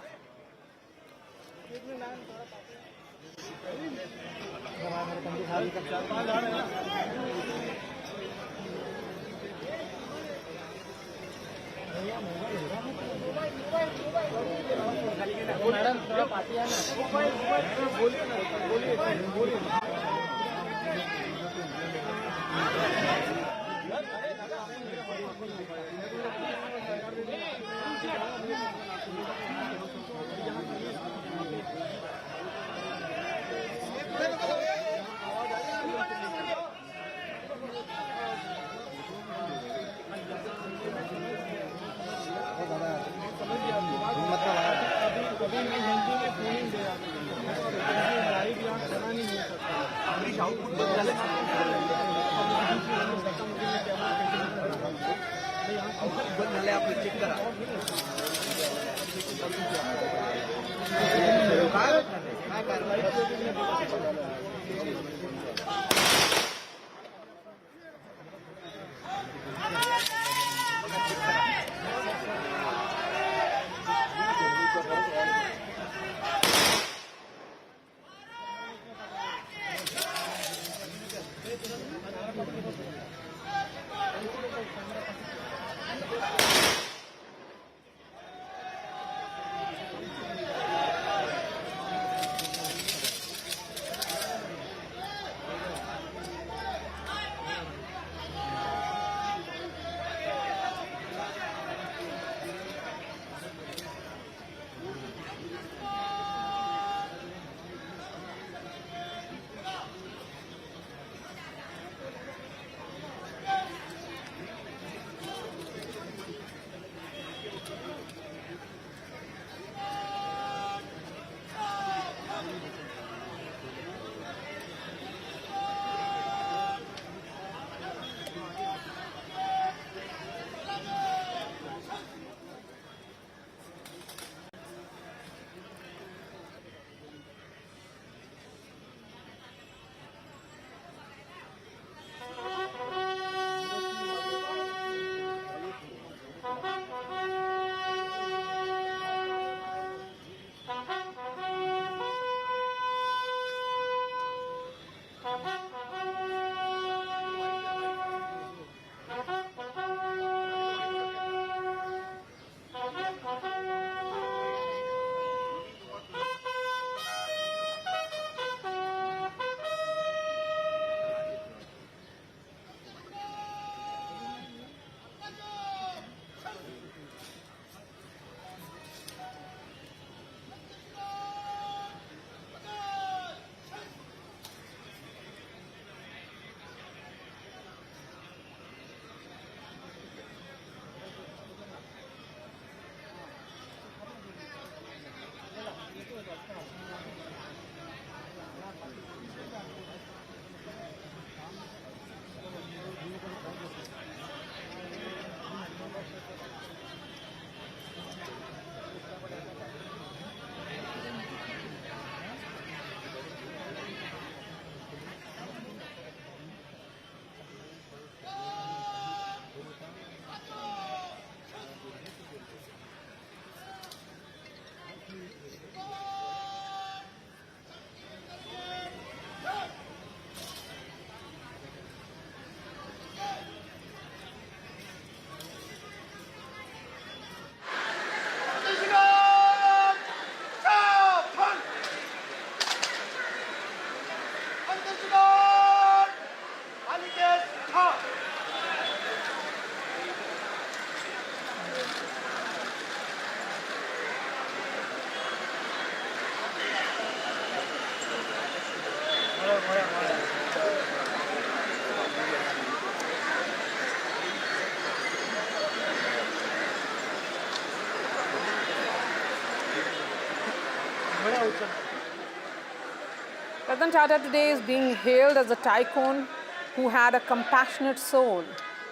Ratan Tata today is being hailed as a tycoon who had a compassionate soul,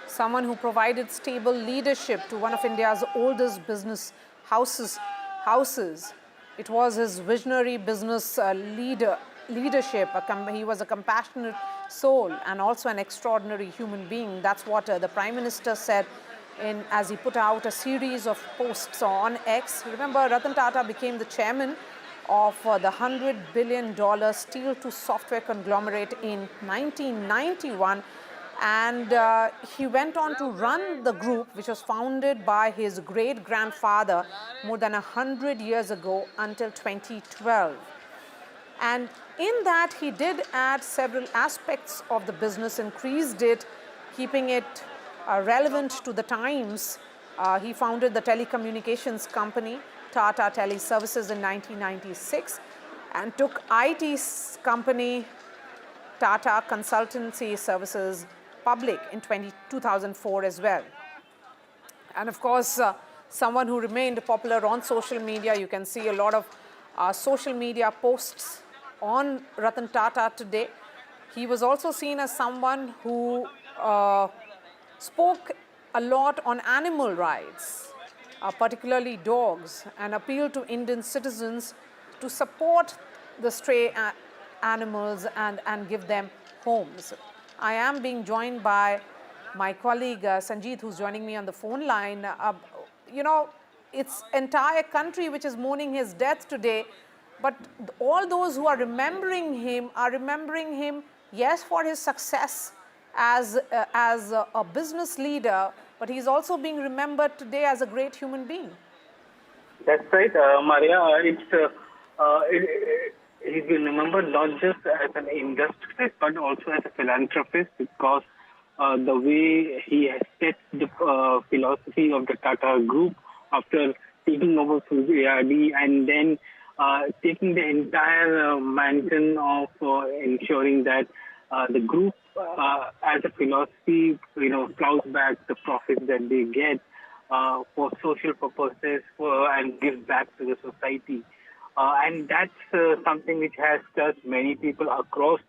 someone who provided stable leadership to one of India's oldest business houses. It was his visionary business leadership. He was a compassionate soul and also an extraordinary human being. That's what the Prime Minister said as he put out a series of posts on X. Remember, Ratan Tata became the chairman of the $100 billion steel to software conglomerate in 1991, and he went on to run the group, which was founded by his great-grandfather more than 100 years ago until 2012. And in that, he did add several aspects of the business, increased it, keeping it relevant to the times. He founded the telecommunications company Tata Teleservices in 1996 and took IT company Tata Consultancy Services public in 2004 as well. And of course, someone who remained popular on social media. You can see a lot of social media posts on Ratan Tata today. He was also seen as someone who spoke a lot on animal rights, particularly dogs, and appealed to Indian citizens to support the stray animals and give them homes. I am being joined by my colleague Sanjeet, who's joining me on the phone line. You know, it's entire country which is mourning his death today, but all those who are remembering him, yes, for his success as a business leader, but he's also being remembered today as a great human being. That's right, Maria. He's been remembered not just as an industrialist, but also as a philanthropist, because the way he has set the philosophy of the Tata Group after taking over from ARD and then taking the entire mantle of ensuring that the group, as a philosophy, plows back the profits that they get for social purposes and gives back to the society. And that's something which has touched many people across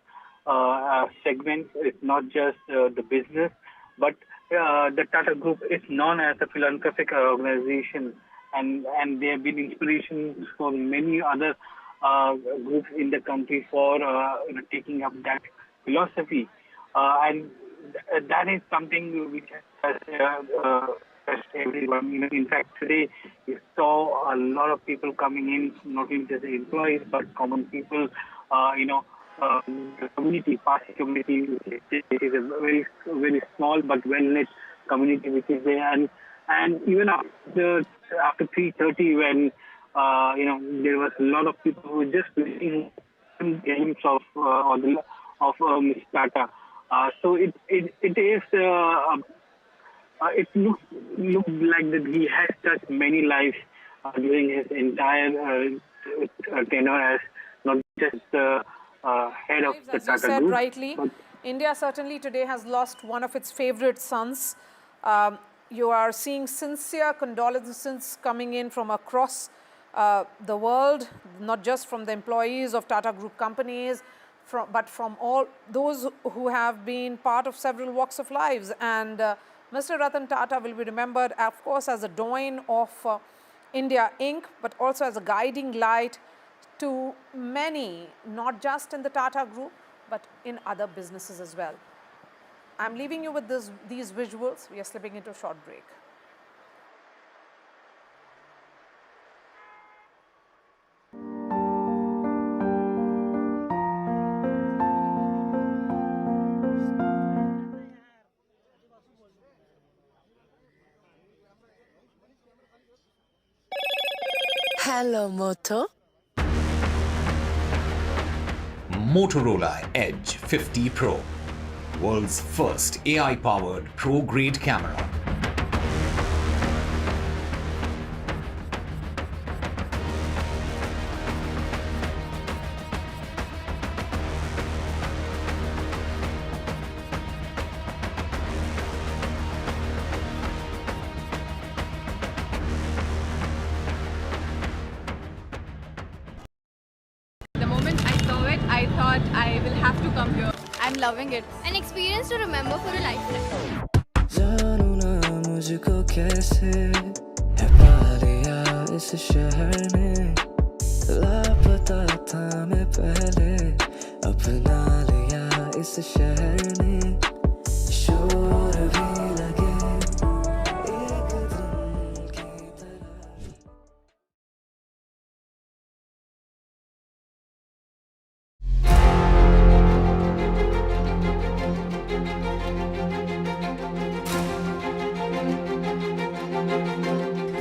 segments. It's not just the business, but the Tata Group is known as a philanthropic organization, and they have been inspirations for many other groups in the country for taking up that philosophy. And that is something which has touched everyone. In fact, today we saw a lot of people coming in, not only just employees, but common people, the community, party community, which is a very, very small but well-knit community which is there. And even after 3:30, when there was a lot of people who were just listening games of Mr. Tata. So it is it looks like that he has touched many lives during his entire tenure as not just the head of the Tata Group. As you said rightly, India certainly today has lost one of its favorite sons. You are seeing sincere condolences coming in from across the world, not just from the employees of Tata Group companies, but from all those who have been part of several walks of lives. And Mr. Ratan Tata will be remembered, of course, as a doyen of India Inc., but also as a guiding light to many, not just in the Tata Group, but in other businesses as well. I'm leaving you with these visuals. We are slipping into a short break. Hello, Moto. Motorola Edge 50 Pro, world's first AI-powered pro-grade camera. The moment I saw it, I thought I will have to come here. I'm loving it. An experience to remember for a lifetime. जानू ना मुझको कैसे है पा लिया इस शहर ने लापता था मैं पहले अपना लिया इस शहर ने शोर भी लगे एक दिन की तरह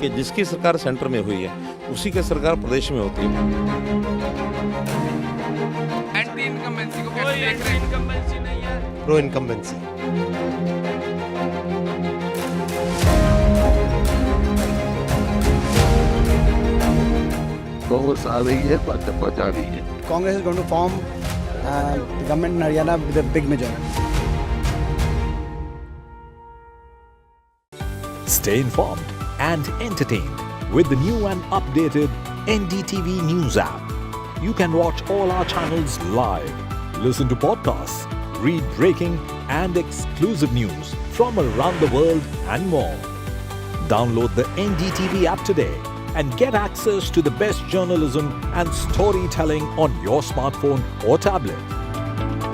कि जिसकी सरकार सेंटर में हुई है उसी की सरकार प्रदेश में होती है। एंटी इनकम्बेंसी को कैसे देख रहे हैं? इनकम्बेंसी नहीं है। Pro incumbency. कांग्रेस आ रही है, भाजपा जा रही है। Congress is going to form government in Haryana with a big majority. Stay informed and entertained with the new and updated NDTV news app. You can watch all our channels live, listen to podcasts, read breaking and exclusive news from around the world and more. Download the NDTV app today and get access to the best journalism and storytelling on your smartphone or tablet.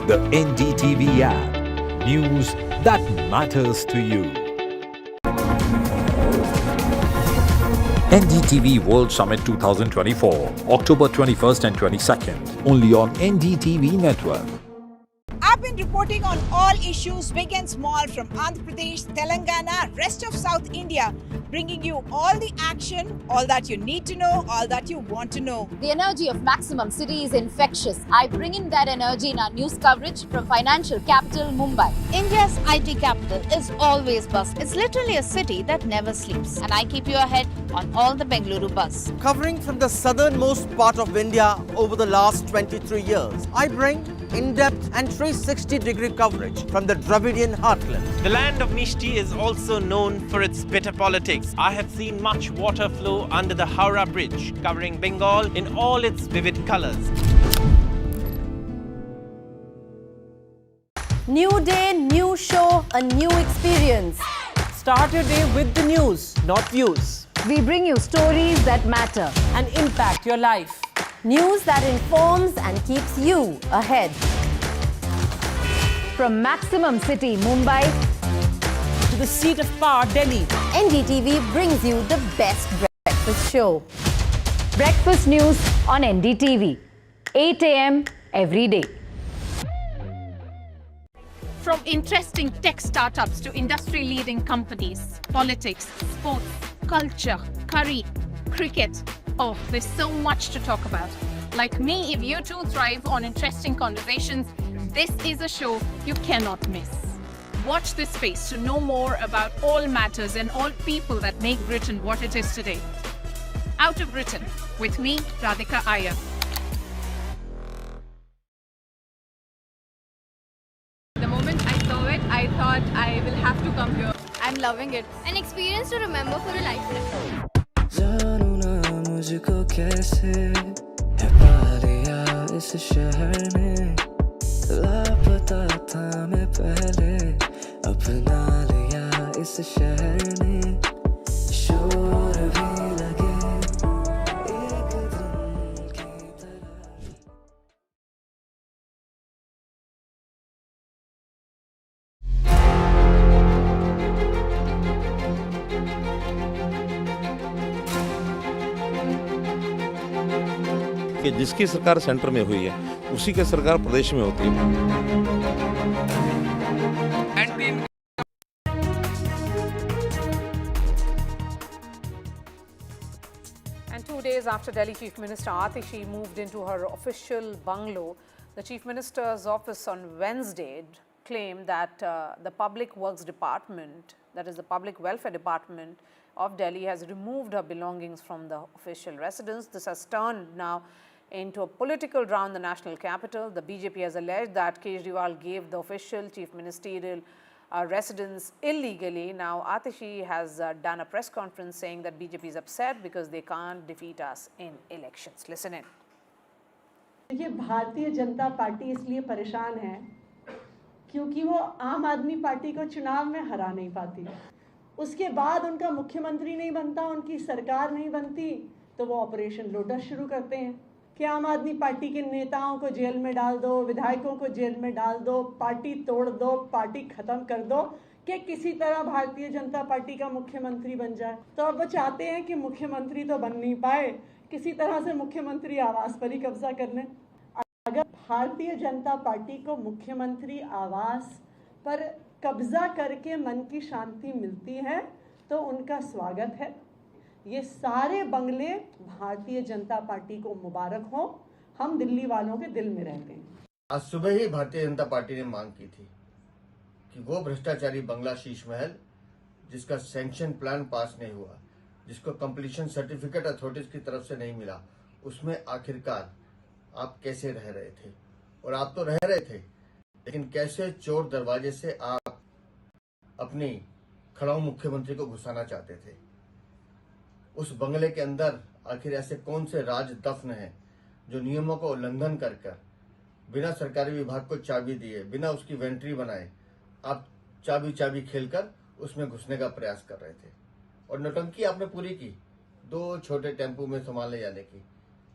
The NDTV app. News that matters to you. NDTV World Summit 2024, October 21st and 22nd, only on NDTV Network. I've been reporting on all issues big and small from Andhra Pradesh, Telangana, rest of South India, bringing you all the action, all that you need to know, all that you want to know. The energy of Maximum City is infectious. I bring in that energy in our news coverage from financial capital Mumbai. India's IT capital is always buzz. It's literally a city that never sleeps. And I keep you ahead on all the Bengaluru buzz. Covering from the southernmost part of India over the last 23 years, I bring in-depth and 360-degree coverage from the Dravidian heartland. The land of Mishti is also known for its bitter politics. I have seen much water flow under the Howrah Bridge, covering Bengal in all its vivid colors. New day, new show, a new experience. Start your day with the news, not views. We bring you stories that matter and impact your life. News that informs and keeps you ahead. From Maximum City, Mumbai, to the seat of power, Delhi, NDTV brings you the best breakfast show. Breakfast news on NDTV, 8 a.m. every day. From interesting tech startups to industry-leading companies, politics, sports, culture, curry, cricket. Oh, there's so much to talk about. Like me, if you too thrive on interesting conversations, this is a show you cannot miss. Watch this space to know more about all matters and all people that make Britain what it is today. Out of Britain, with me, Radhika Iyer. The moment I saw it, I thought I will have to come here. I'm loving it. An experience to remember for a lifetime. जानू ना मुझको कैसे है पा लिया इस शहर ने लापता था मैं पहले अपना लिया इस शहर ने शोर भी लगे एक दिन की तरह कि जिसकी सरकार सेंटर में हुई है उसी की सरकार प्रदेश में होती है। And 2 days after Delhi Chief Minister Atishi moved into her official bungalow, The Chief Minister's office on Wednesday claimed that the Public Works Department, that is the Public Welfare Department of Delhi, has removed her belongings from the official residence. This has turned now into a political row in the national capital. The BJP has alleged that Kejriwal gave the official chief ministerial residence illegally. Now, Atishi has done a press conference saying that BJP is upset because they can't defeat us in elections. Listen in. देखिए, Bharatiya Janata party इसलिए परेशान है क्योंकि वो आम आदमी party को चुनाव में हरा नहीं पाती। उसके बाद उनका मुख्यमंत्री नहीं बनता, उनकी सरकार नहीं बनती, तो वो ऑपरेशन लोटस शुरू करते हैं कि आम आदमी पार्टी के नेताओं को जेल में डाल दो, विधायकों को जेल में डाल दो, पार्टी तोड़ दो, पार्टी खत्म कर दो, कि किसी तरह भारतीय जनता पार्टी का मुख्यमंत्री बन जाए। तो अब वो चाहते हैं कि मुख्यमंत्री तो बन नहीं पाए, किसी तरह से मुख्यमंत्री आवास पर ही कब्जा कर लें। अगर भारतीय जनता पार्टी को मुख्यमंत्री आवास पर कब्जा करके मन की शांति मिलती है तो उनका स्वागत है। ये सारे बंगले भारतीय जनता पार्टी को मुबारक हो, हम दिल्ली वालों के दिल में रहते हैं। आज सुबह ही भारतीय जनता पार्टी ने मांग की थी कि वो भ्रष्टाचारी बंगला शीश महल, जिसका सैंक्शन प्लान पास नहीं हुआ, जिसको कंप्लीशन सर्टिफिकेट अथॉरिटीज की तरफ से नहीं मिला, उसमें आखिरकार आप कैसे रह रहे थे। और आप तो रह रहे थे, लेकिन कैसे चोर दरवाजे से आप अपनी खड़ाऊ मुख्यमंत्री को घुसाना चाहते थे। उस बंगले के अंदर आखिर ऐसे कौन से राज दफन हैं जो नियमों का उल्लंघन कर बिना सरकारी विभाग को चाबी दिए, बिना उसकी वेंट्री बनाए, आप चाबी खेलकर उसमें घुसने का प्रयास कर रहे थे। और नौटंकी आपने पूरी की 2 छोटे टेम्पो में सामान ले जाने की,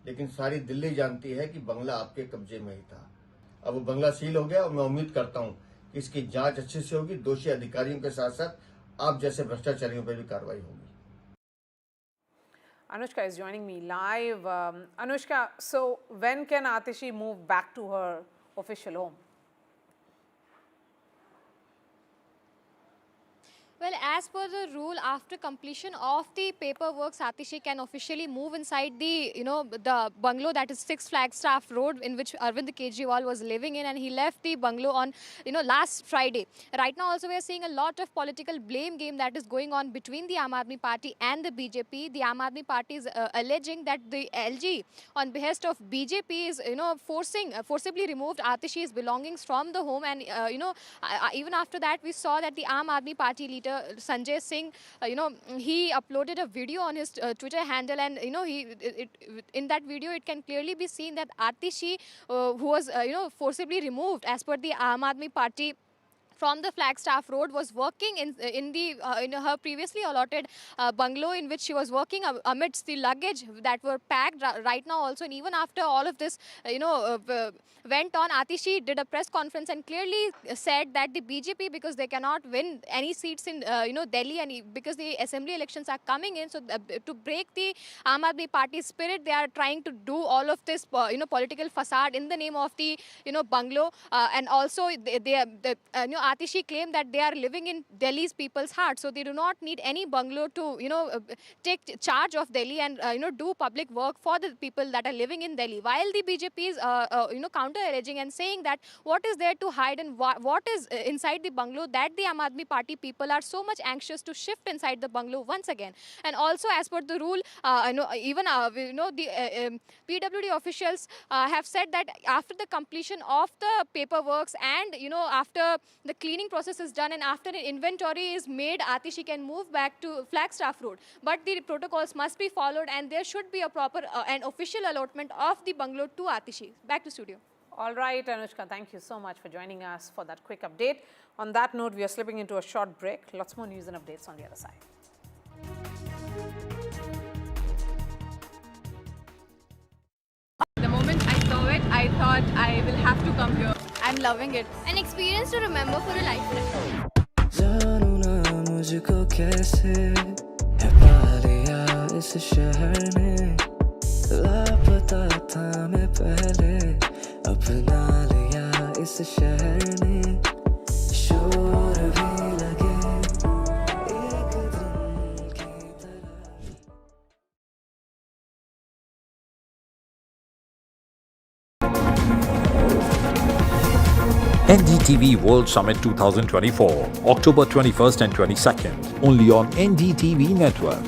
लेकिन सारी दिल्ली जानती है कि बंगला आपके कब्जे में ही था। अब वो बंगला सील हो गया और मैं उम्मीद करता हूं कि इसकी जांच अच्छे से होगी, दोषी अधिकारियों के साथ साथ आप जैसे भ्रष्टाचारियों पर भी कार्रवाई होगी। Anushka is joining me live. Anushka, so when can Atishi move back to her official home? Well, as per the rule, after completion of the paperwork, Atishi can officially move inside the, the bungalow that is 6 Flagstaff Road, in which Arvind Kejriwal was living in, and he left the bungalow on, last Friday. Right now, also we are seeing a lot of political blame game that is going on between the Aam Aadmi Party and the BJP. The Aam Aadmi Party is alleging that the LG, on behest of BJP, is, forcibly removed Atishi's belongings from the home, and even after that, we saw that the Aam Aadmi Party leader Sanjay Singh, he uploaded a video on his Twitter handle, and in that video it can clearly be seen that Atishi, who was forcibly removed as per the Aam Aadmi Party from the Flagstaff Road, was working in her previously allotted bungalow, in which she was working amidst the luggage that were packed right now also. And even after all of this went on, Atishi did a press conference and clearly said that the BJP, because they cannot win any seats in Delhi, and because the assembly elections are coming in, so to break the Aam Aadmi Party spirit, they are trying to do all of this political facade in the name of the bungalow, and also Atishi claimed that they are living in Delhi's people's heart, so they do not need any bungalow to take charge of Delhi and do public work for the people that are living in Delhi. While the BJP is counter-alleging and saying that what is there to hide and what is inside the bungalow, that the Aam Aadmi Party people are so much anxious to shift inside the bungalow once again. And also, as per the rule, the PWD officials have said that after the completion of the paperwork and after the cleaning process is done and after an inventory is made, Atishi can move back to Flagstaff Road. But the protocols must be followed, and there should be a proper and official allotment of the bungalow to Atishi. Back to studio. All right, Anushka, thank you so much for joining us for that quick update. On that note, we are slipping into a short break. Lots more news and updates on the other side. The moment I saw it, I thought I will have to come here. I'm loving it. An experience to remember for a lifetime. जानू ना मुझको कैसे है पा लिया इस शहर ने, लापता था मैं पहले, अपना लिया इस शहर ने, शोर भी लगे एक दिन की तरह। NDTV World Summit 2024, October 21st and 22nd, only on NDTV Network.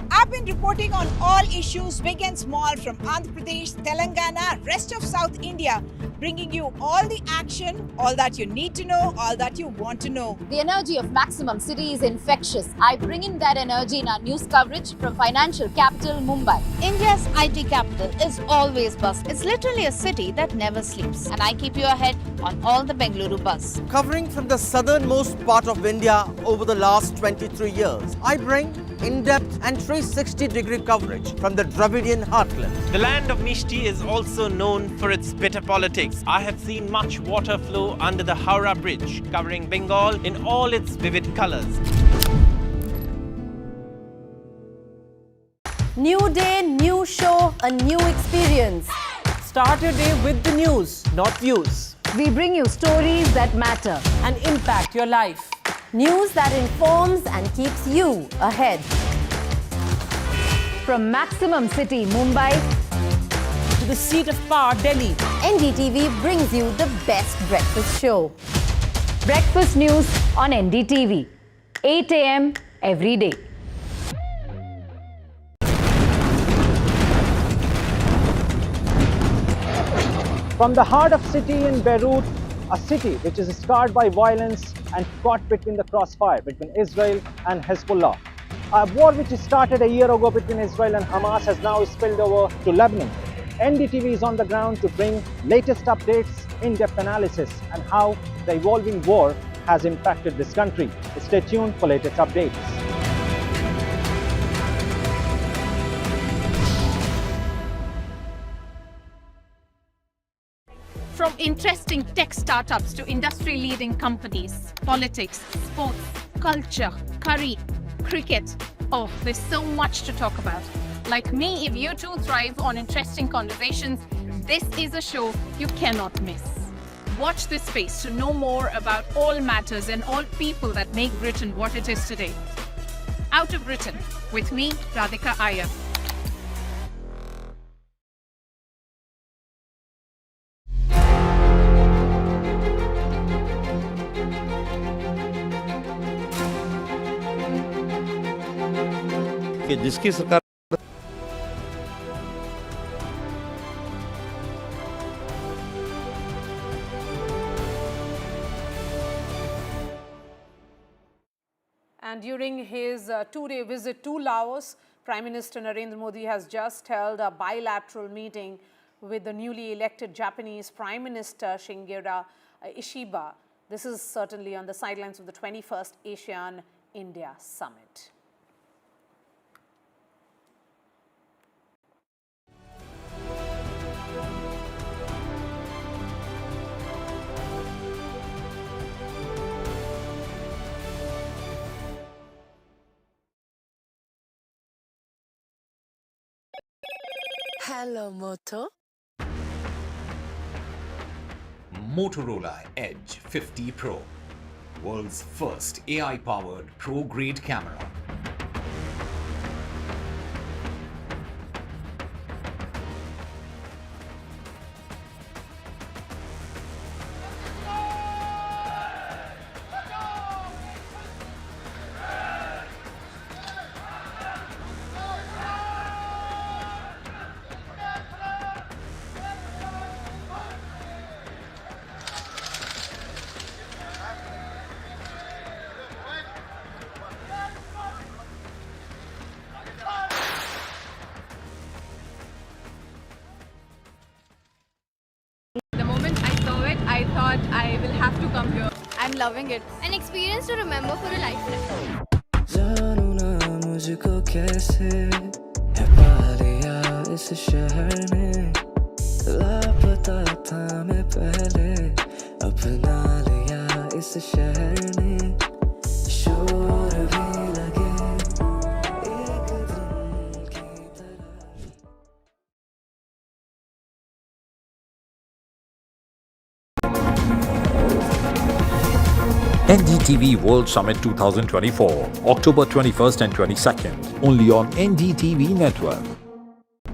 I've been reporting on all issues big and small from Andhra Pradesh, Telangana, rest of South India, bringing you all the action, all that you need to know, all that you want to know. The energy of Maximum City is infectious. I bring in that energy in our news coverage from financial capital Mumbai. India's IT capital is always buzz. It's literally a city that never sleeps. And I keep you ahead on all the Bengaluru buzz. Covering from the southernmost part of India over the last 23 years, I bring in-depth and 360-degree coverage from the Dravidian heartland. The land of Mishti is also known for its bitter politics. I have seen much water flow under the Howrah Bridge, covering Bengal in all its vivid colors. New day, new show, a new experience. Start your day with the news, not views. We bring you stories that matter and impact your life. News that informs and keeps you ahead. From Maximum City, Mumbai, to the seat of power, Delhi, NDTV brings you the best breakfast show. Breakfast news on NDTV, 8 a.m. every day. From the heart of city in Beirut, a city which is scarred by violence and caught between the crossfire between Israel and Hezbollah. A war which started a year ago between Israel and Hamas has now spilled over to Lebanon. NDTV is on the ground to bring latest updates, in-depth analysis, and how the evolving war has impacted this country. Stay tuned for latest updates. From interesting tech startups to industry-leading companies, politics, sports, culture, curry, cricket. Oh, there's so much to talk about. Like me, if you too thrive on interesting conversations, this is a show you cannot miss. Watch this space to know more about all matters and all people that make Britain what it is today. Out of Britain, with me, Radhika Iyer. कि जिसकी सरकार And during his two-day visit to Laos, Prime Minister Narendra Modi has just held a bilateral meeting with the newly elected Japanese Prime Minister Shigeru Ishiba. This is certainly on the sidelines of the 21st ASEAN-India Summit. Hello, Moto. Motorola Edge 50 Pro, world's first AI-powered pro-grade camera. I thought I will have to come here. I'm loving it. An experience to remember for a lifetime. जानू ना मुझको कैसे है पा लिया इस शहर ने लापता था मैं पहले अपना लिया इस शहर ने शोर भी लगे एक दिन की तरह NDTV World Summit 2024, October 21st and 22nd, only on NDTV Network.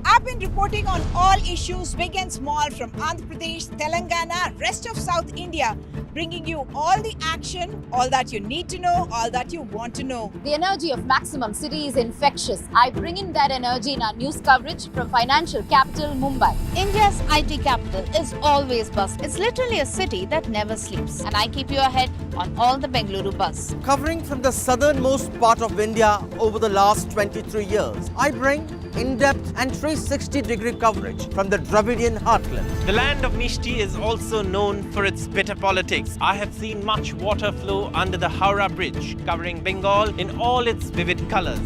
I've been been reporting on all issues big and small from Andhra Pradesh, Telangana, rest of South India, bringing you all the action, all that you need to know, all that you want to know. The energy of Maximum City is infectious. I bring in that energy in our news coverage from financial capital Mumbai. India's IT capital is always buzz. It's literally a city that never sleeps. And I keep you ahead on all the Bengaluru buzz. Covering from the southernmost part of India over the last 23 years, I bring in-depth and 360-degree coverage from the Dravidian heartland. The land of Mishti is also known for its bitter politics. I have seen much water flow under the Howrah Bridge, covering Bengal in all its vivid colors.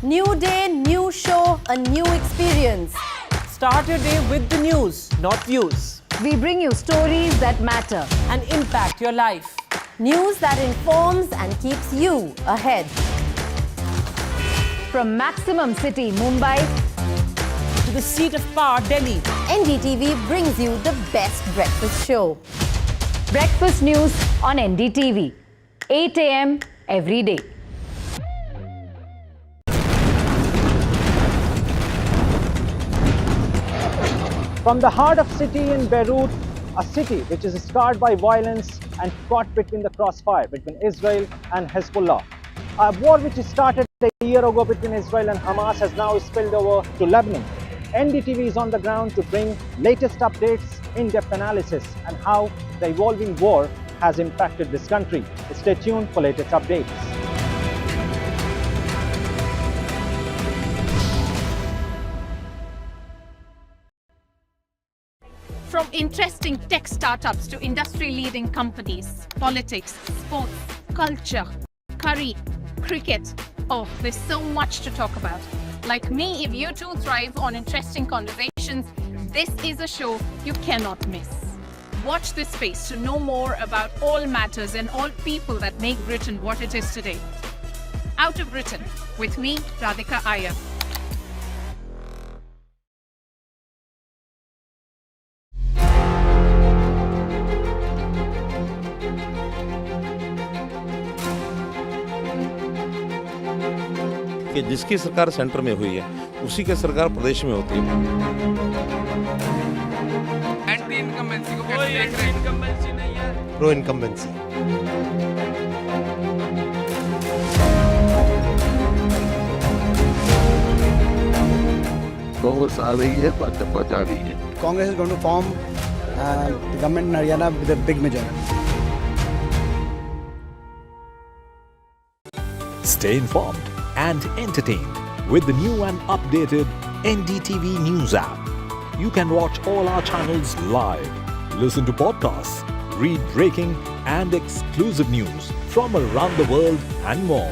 New day, new show, a new experience. Start your day with the news, not views. We bring you stories that matter and impact your life. News that informs and keeps you ahead. From Maximum City, Mumbai, to the seat of power, Delhi, NDTV brings you the best breakfast show. Breakfast news on NDTV, 8 a.m. every day. From the heart of city in Beirut, a city which is scarred by violence and caught between the crossfire between Israel and Hezbollah. A war which started a year ago between Israel and Hamas has now spilled over to Lebanon. NDTV is on the ground to bring latest updates, in-depth analysis and how the evolving war has impacted this country. Stay tuned for latest updates. From interesting tech startups to industry-leading companies, politics, sports, culture, curry, cricket. Oh, there's so much to talk about. Like me, if you too thrive on interesting conversations, this is a show you cannot miss. Watch this space to know more about all matters and all people that make Britain what it is today. Out of Britain, with me, Radhika Iyer. कि जिसकी सरकार centre में हुई है उसी की सरकार प्रदेश में होती है। एंटी इनकम्बेंसी को कैसे देख रहे हैं? इनकम्बेंसी नहीं है, प्रो इनकम्बेंसी। कांग्रेस आ रही है, भाजपा जा रही है। Congress is going to form the government in Haryana with a big majority. Stay informed and entertained with the new and updated NDTV News app. You can watch all our channels live, listen to podcasts, read breaking and exclusive news from around the world and more.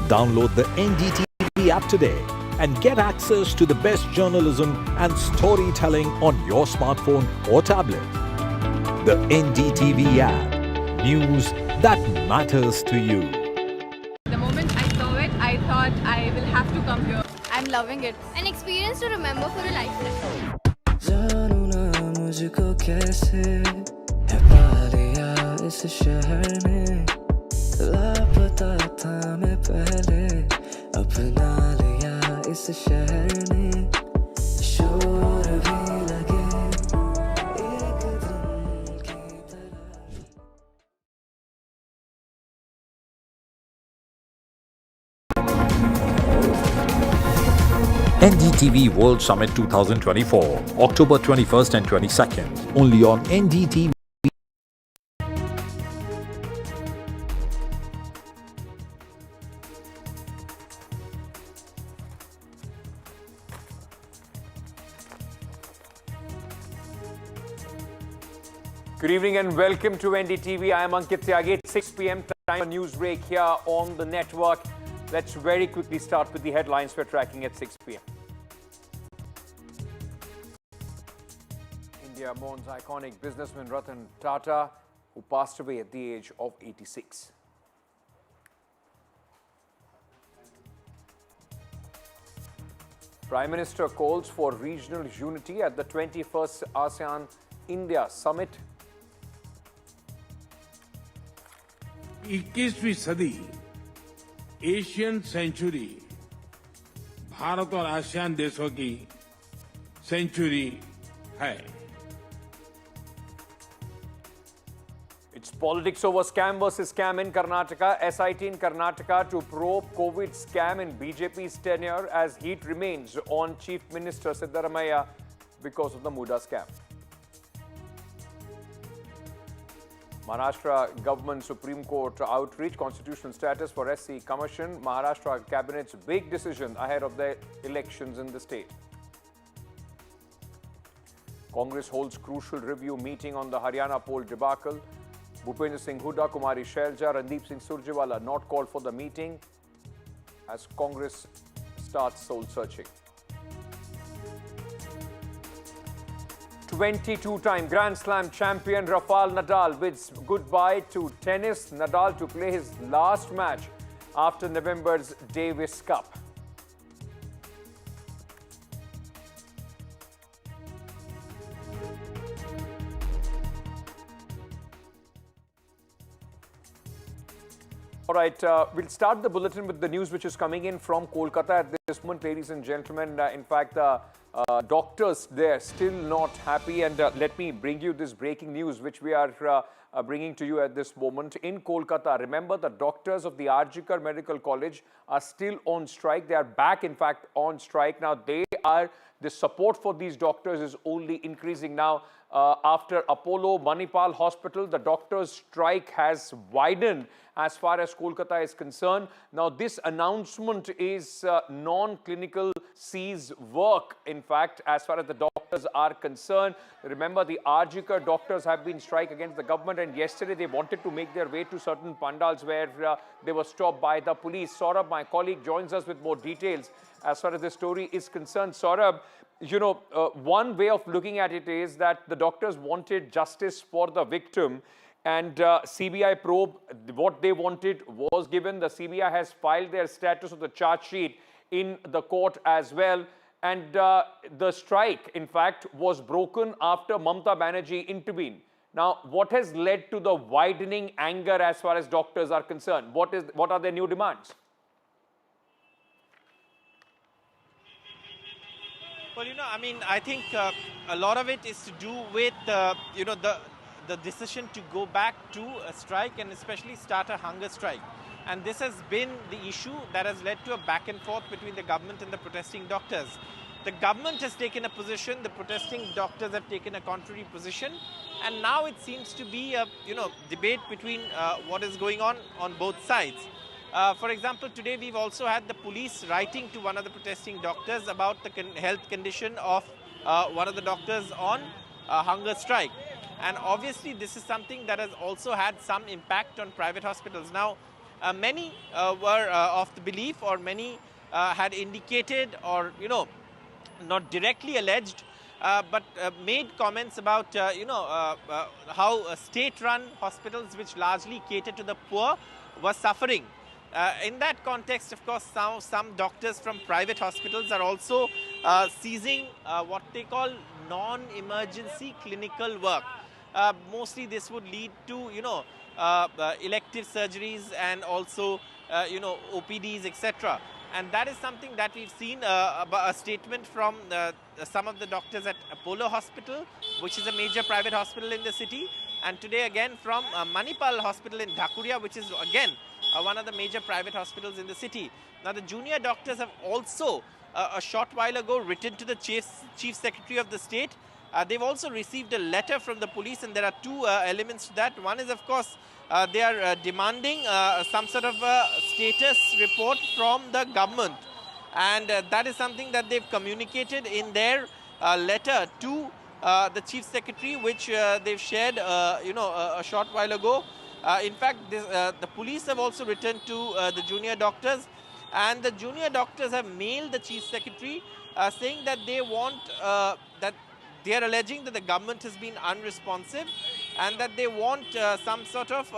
Download the NDTV app today and get access to the best journalism and storytelling on your smartphone or tablet. The NDTV app, news that matters to you. The moment I saw it, I thought I will have to come here. I'm loving it. An experience to remember for a lifetime. जानू ना मुझको कैसे है पा लिया इस शहर ने, लापता था मैं पहले अपना लिया इस शहर ने, शोर भी लगे एक दिन की तरह। NDTV World Summit 2024, October 21st and 22nd, only on NDTV. Good evening and welcome to NDTV. I am Ankit Tyagi. 6 p.m. time, a news break here on the network. Let's very quickly start with the headlines we're tracking at 6 p.m. India mourns iconic businessman Ratan Tata, who passed away at the age of 86. Prime Minister calls for regional unity at the 21st ASEAN-India Summit. 21वीं सदी Asian century Bharat और ASEAN देशों की century है। It's politics over scam versus scam in Karnataka. SIT in Karnataka to probe COVID scam in BJP's tenure as heat remains on Chief Minister Siddaramaiah because of the Muda scam. Maharashtra Government Supreme Court outreach, constitutional status for SC Commission. Maharashtra Cabinet's big decision ahead of the elections in the state. Congress holds crucial review meeting on the Haryana poll debacle. Bhupendra Singh Hooda, Kumari Shailja, Randeep Singh Surjewala not called for the meeting as Congress starts soul searching. 22-time Grand Slam champion Rafael Nadal bids goodbye to tennis. Nadal to play his last match after November's Davis Cup. All right, we'll start the bulletin with the news which is coming in from Kolkata at this moment, ladies and gentlemen. In fact, doctors there still not happy, and let me bring you this breaking news which we are bringing to you at this moment. In Kolkata, remember the doctors of the Arjikar Medical College are still on strike. They are back, in fact, on strike. Now, the support for these doctors is only increasing now. After Apollo Manipal Hospital, the doctors' strike has widened as far as Kolkata is concerned. Now, this announcement is non-clinical C's work, in fact, as far as the doctors are concerned. Remember, the Arjikar doctors have been strike against the government, and yesterday they wanted to make their way to certain pandals where they were stopped by the police. Saurabh, my colleague, joins us with more details as far as the story is concerned. Saurabh, you know, one way of looking at it is that the doctors wanted justice for the victim, and CBI probe, what they wanted was given. The CBI has filed their status of the charge sheet in the court as well. And the strike, in fact, was broken after Mamata Banerjee intervened. Now, what has led to the widening anger as far as doctors are concerned? What are their new demands? Well, you know, I mean, I think a lot of it is to do with, you know, the decision to go back to a strike and especially start a hunger strike. And this has been the issue that has led to a back and forth between the government and the protesting doctors. The government has taken a position, the protesting doctors have taken a contrary position, and now it seems to be a, you know, debate between what is going on both sides. For example, today we've also had the police writing to one of the protesting doctors about the health condition of one of the doctors on hunger strike. And obviously this is something that has also had some impact on private hospitals. Now, many were of the belief, or many had indicated, or, you know, not directly alleged, but made comments about, you know, how state-run hospitals, which largely cater to the poor, were suffering. In that context, of course, now some doctors from private hospitals are also seizing what they call non-emergency clinical work. Mostly this would lead to, you know, elective surgeries and also, you know, OPDs, etc. And that is something that we've seen a statement from some of the doctors at Apollo Hospital, which is a major private hospital in the city. And today again from Manipal Hospital in Dhakuria, which is again one of the major private hospitals in the city. Now, the junior doctors have also a short while ago written to the Chief Secretary of the state. They've also received a letter from the police, and there are two elements to that. One is, of course, they are demanding some sort of a status report from the government. And that is something that they've communicated in their letter to the Chief Secretary, which they've shared, you know, a short while ago. In fact, the police have also written to the junior doctors, and the junior doctors have mailed the Chief Secretary saying that they want, that they are alleging that the government has been unresponsive, and that they want some sort of,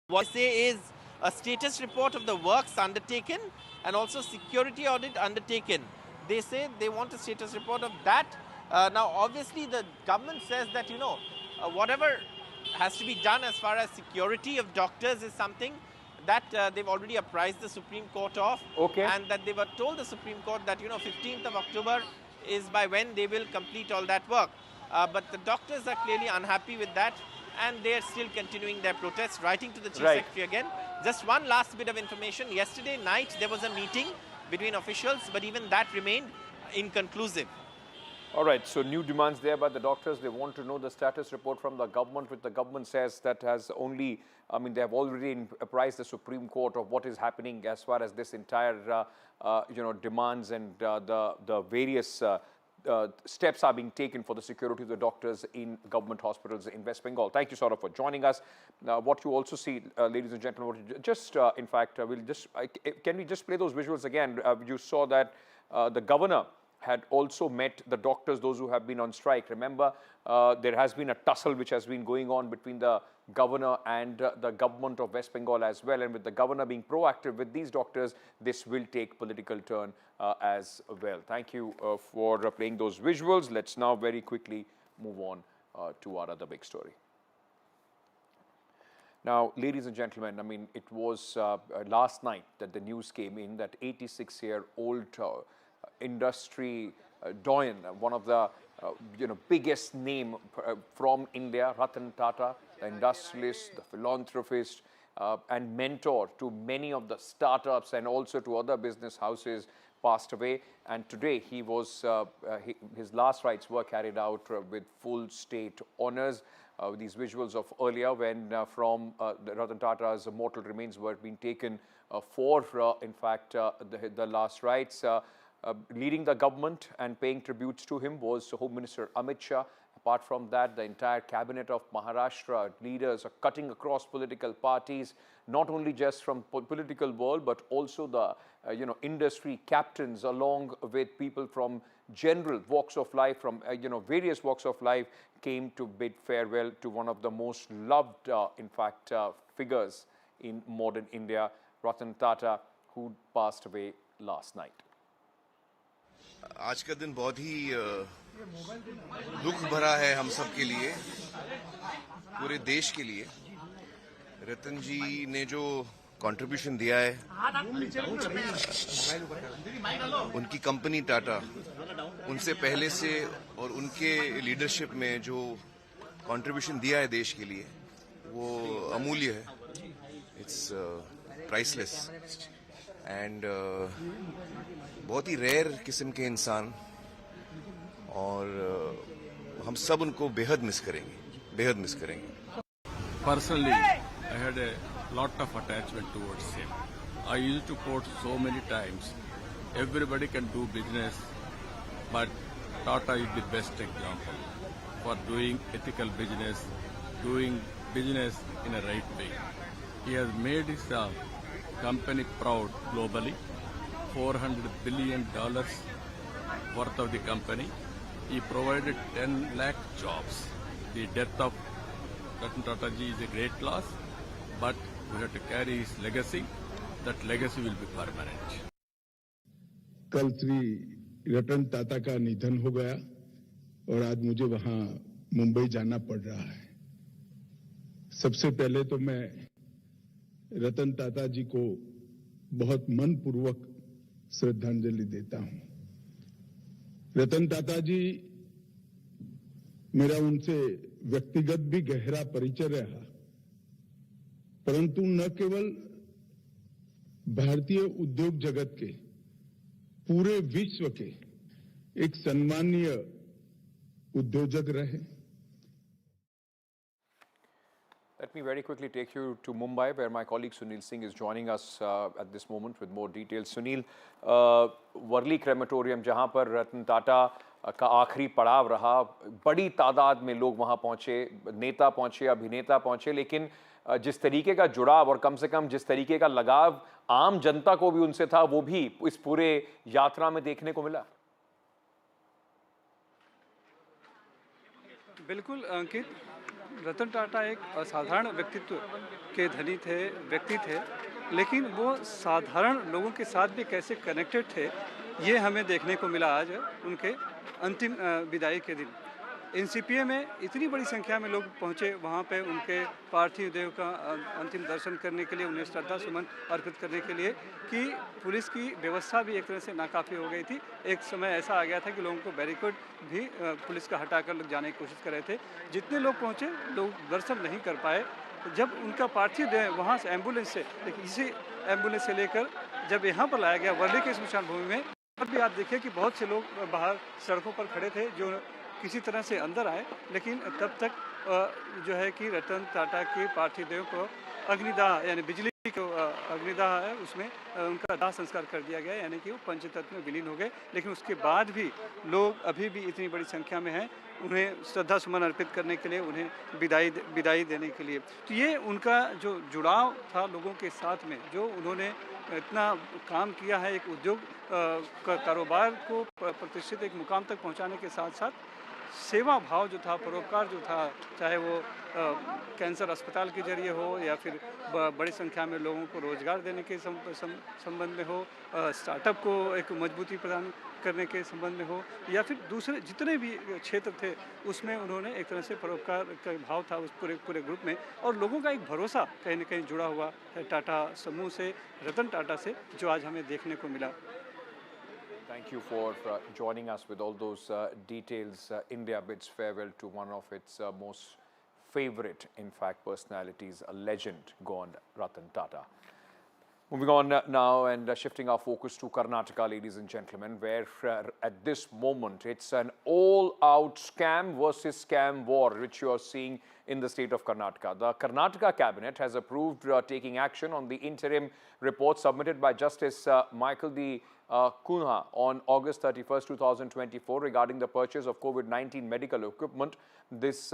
what they say is a status report of the works undertaken and also security audit undertaken. They say they want a status report of that. Now, obviously, the government says that, you know, whatever has to be done as far as security of doctors is something that they've already apprised the Supreme Court of. Okay. And that they were told the Supreme Court that, 15th of October is by when they will complete all that work. But the doctors are clearly unhappy with that, and they are still continuing their protest, writing to the Chief Secretary again. Just one last bit of information. Yesterday night, there was a meeting between officials, but even that remained inconclusive. All right, so new demands there by the doctors. They want to know the status report from the government, which the government says that has only, they have already apprised the Supreme Court of what is happening as far as this entire, demands and the various steps are being taken for the security of the doctors in government hospitals in West Bengal. Thank you, Saurabh, for joining us. What you also see, ladies and gentlemen, can we just play those visuals again? You saw that the governor had also met the doctors, those who have been on strike. Remember, there has been a tussle which has been going on between the governor and the government of West Bengal as well. And with the governor being proactive with these doctors, this will take political turn as well. Thank you for playing those visuals. Let's now very quickly move on to our other big story. Now, ladies and gentlemen, it was last night that the news came in that 86-year-old industry doyen, one of the biggest name from India, Ratan Tata, the industrialist, the philanthropist, and mentor to many of the startups and also to other business houses, passed away. And today he was his last rites were carried out with full state honors. These visuals of earlier when from the Ratan Tata's mortal remains were being taken for in fact the last rites. Leading the government and paying tributes to him was Home Minister Amit Shah. Apart from that, the entire cabinet of Maharashtra leaders are cutting across political parties, not only just from political world, but also the industry captains, along with people from general walks of life, from various walks of life, came to bid farewell to one of the most loved, figures in modern India, Ratan Tata, who passed away last night. आज का दिन बहुत ही दुख भरा है हम सब के लिए, पूरे देश के लिए। रतन जी ने जो कंट्रीब्यूशन दिया है, उनकी कंपनी टाटा, उनसे पहले से और उनके लीडरशिप में जो कंट्रीब्यूशन दिया है देश के लिए, वो अमूल्य है। इट्स प्राइसलेस एंड बहुत ही रेयर किस्म के इंसान, और हम सब उनको बेहद मिस करेंगे। Personally, I had a lot of attachment towards him. I used to quote so many times, everybody can do business, but Tata is the best example for doing ethical business, doing business in a right way. He has made his company proud globally. $400 billion worth of the company. He provided 10 lakh jobs. The death of Ratan Tata ji is a great loss, but we have to carry his legacy. That legacy will be permanent. कल श्री रतन टाटा का निधन हो गया और आज मुझे वहां मुंबई जाना पड़ रहा है। सबसे पहले तो मैं रतन टाटा जी को बहुत मनपूर्वक श्रद्धांजलि देता हूं। रतन टाटा जी, मेरा उनसे व्यक्तिगत भी गहरा परिचय रहा, परंतु न केवल भारतीय उद्योग जगत के, पूरे विश्व के एक सम्मानीय उद्योजक रहे। Let me very quickly take you to Mumbai, where my colleague Sunil Singh is joining us at this moment with more details. Sunil, Worli crematorium जहां पर रतन टाटा का आखिरी पड़ाव रहा, बड़ी तादाद में लोग वहां पहुंचे, नेता पहुंचे, अभिनेता पहुंचे, लेकिन जिस तरीके का जुड़ाव और कम से कम जिस तरीके का लगाव आम जनता को भी उनसे था, वो भी इस पूरे यात्रा में देखने को मिला। बिल्कुल अंकित, रतन टाटा एक असाधारण व्यक्तित्व के धनी थे, व्यक्ति थे, लेकिन वो साधारण लोगों के साथ भी कैसे कनेक्टेड थे, ये हमें देखने को मिला आज उनके अंतिम विदाई के दिन। एनसीपीए में इतनी बड़ी संख्या में लोग पहुंचे, वहां पे उनके पार्थिव देह का अंतिम दर्शन करने के लिए, उन्हें श्रद्धा सुमन अर्पित करने के लिए, कि पुलिस की व्यवस्था भी एक तरह से नाकाफी हो गई थी। एक समय ऐसा आ गया था कि लोगों को बैरिकेड भी पुलिस का हटाकर लोग जाने की कोशिश कर रहे थे। जितने लोग पहुंचे, लोग दर्शन नहीं कर पाए। जब उनका पार्थिव देह वहाँ से एम्बुलेंस से, इसी एम्बुलेंस से लेकर जब यहाँ पर लाया गया वर्ली के स्मशान भूमि में, तब भी आप देखिए कि बहुत से लोग बाहर सड़कों पर खड़े थे जो किसी तरह से अंदर आए, लेकिन तब तक जो है कि रतन टाटा के पार्थिव देह को अग्निदाह यानी बिजली को अग्निदाह है उसमें उनका दाह संस्कार कर दिया गया, यानी कि वो पंचतत्व में विलीन हो गए। लेकिन उसके बाद भी लोग अभी भी इतनी बड़ी संख्या में हैं उन्हें श्रद्धा सुमन अर्पित करने के लिए, उन्हें विदाई देने के लिए। तो ये उनका जो जुड़ाव था लोगों के साथ में, जो उन्होंने इतना काम किया है एक उद्योग कारोबार को प्रतिष्ठित एक मुकाम तक पहुंचाने के साथ साथ सेवा भाव जो था, परोपकार जो था, चाहे वो कैंसर अस्पताल के जरिए हो या फिर बड़ी संख्या में लोगों को रोजगार देने के संबंध में हो, स्टार्टअप को एक मजबूती प्रदान करने के संबंध में हो, या फिर दूसरे जितने भी क्षेत्र थे उसमें उन्होंने एक तरह से परोपकार का भाव था उस पूरे ग्रुप में, और लोगों का एक भरोसा कहीं न कहीं जुड़ा हुआ है टाटा समूह से, रतन टाटा से, जो आज हमें देखने को मिला। Thank you for joining us with all those details. India bids farewell to one of its most favorite, in fact, personalities, a legend gone, Ratan Tata. Moving on now and shifting our focus to Karnataka, ladies and gentlemen, where at this moment it's an all-out scam versus scam war, which you are seeing in the state of Karnataka. The Karnataka cabinet has approved taking action on the interim report submitted by Justice Michael D. Kunha on August 31st, 2024 regarding the purchase of COVID-19 medical equipment. This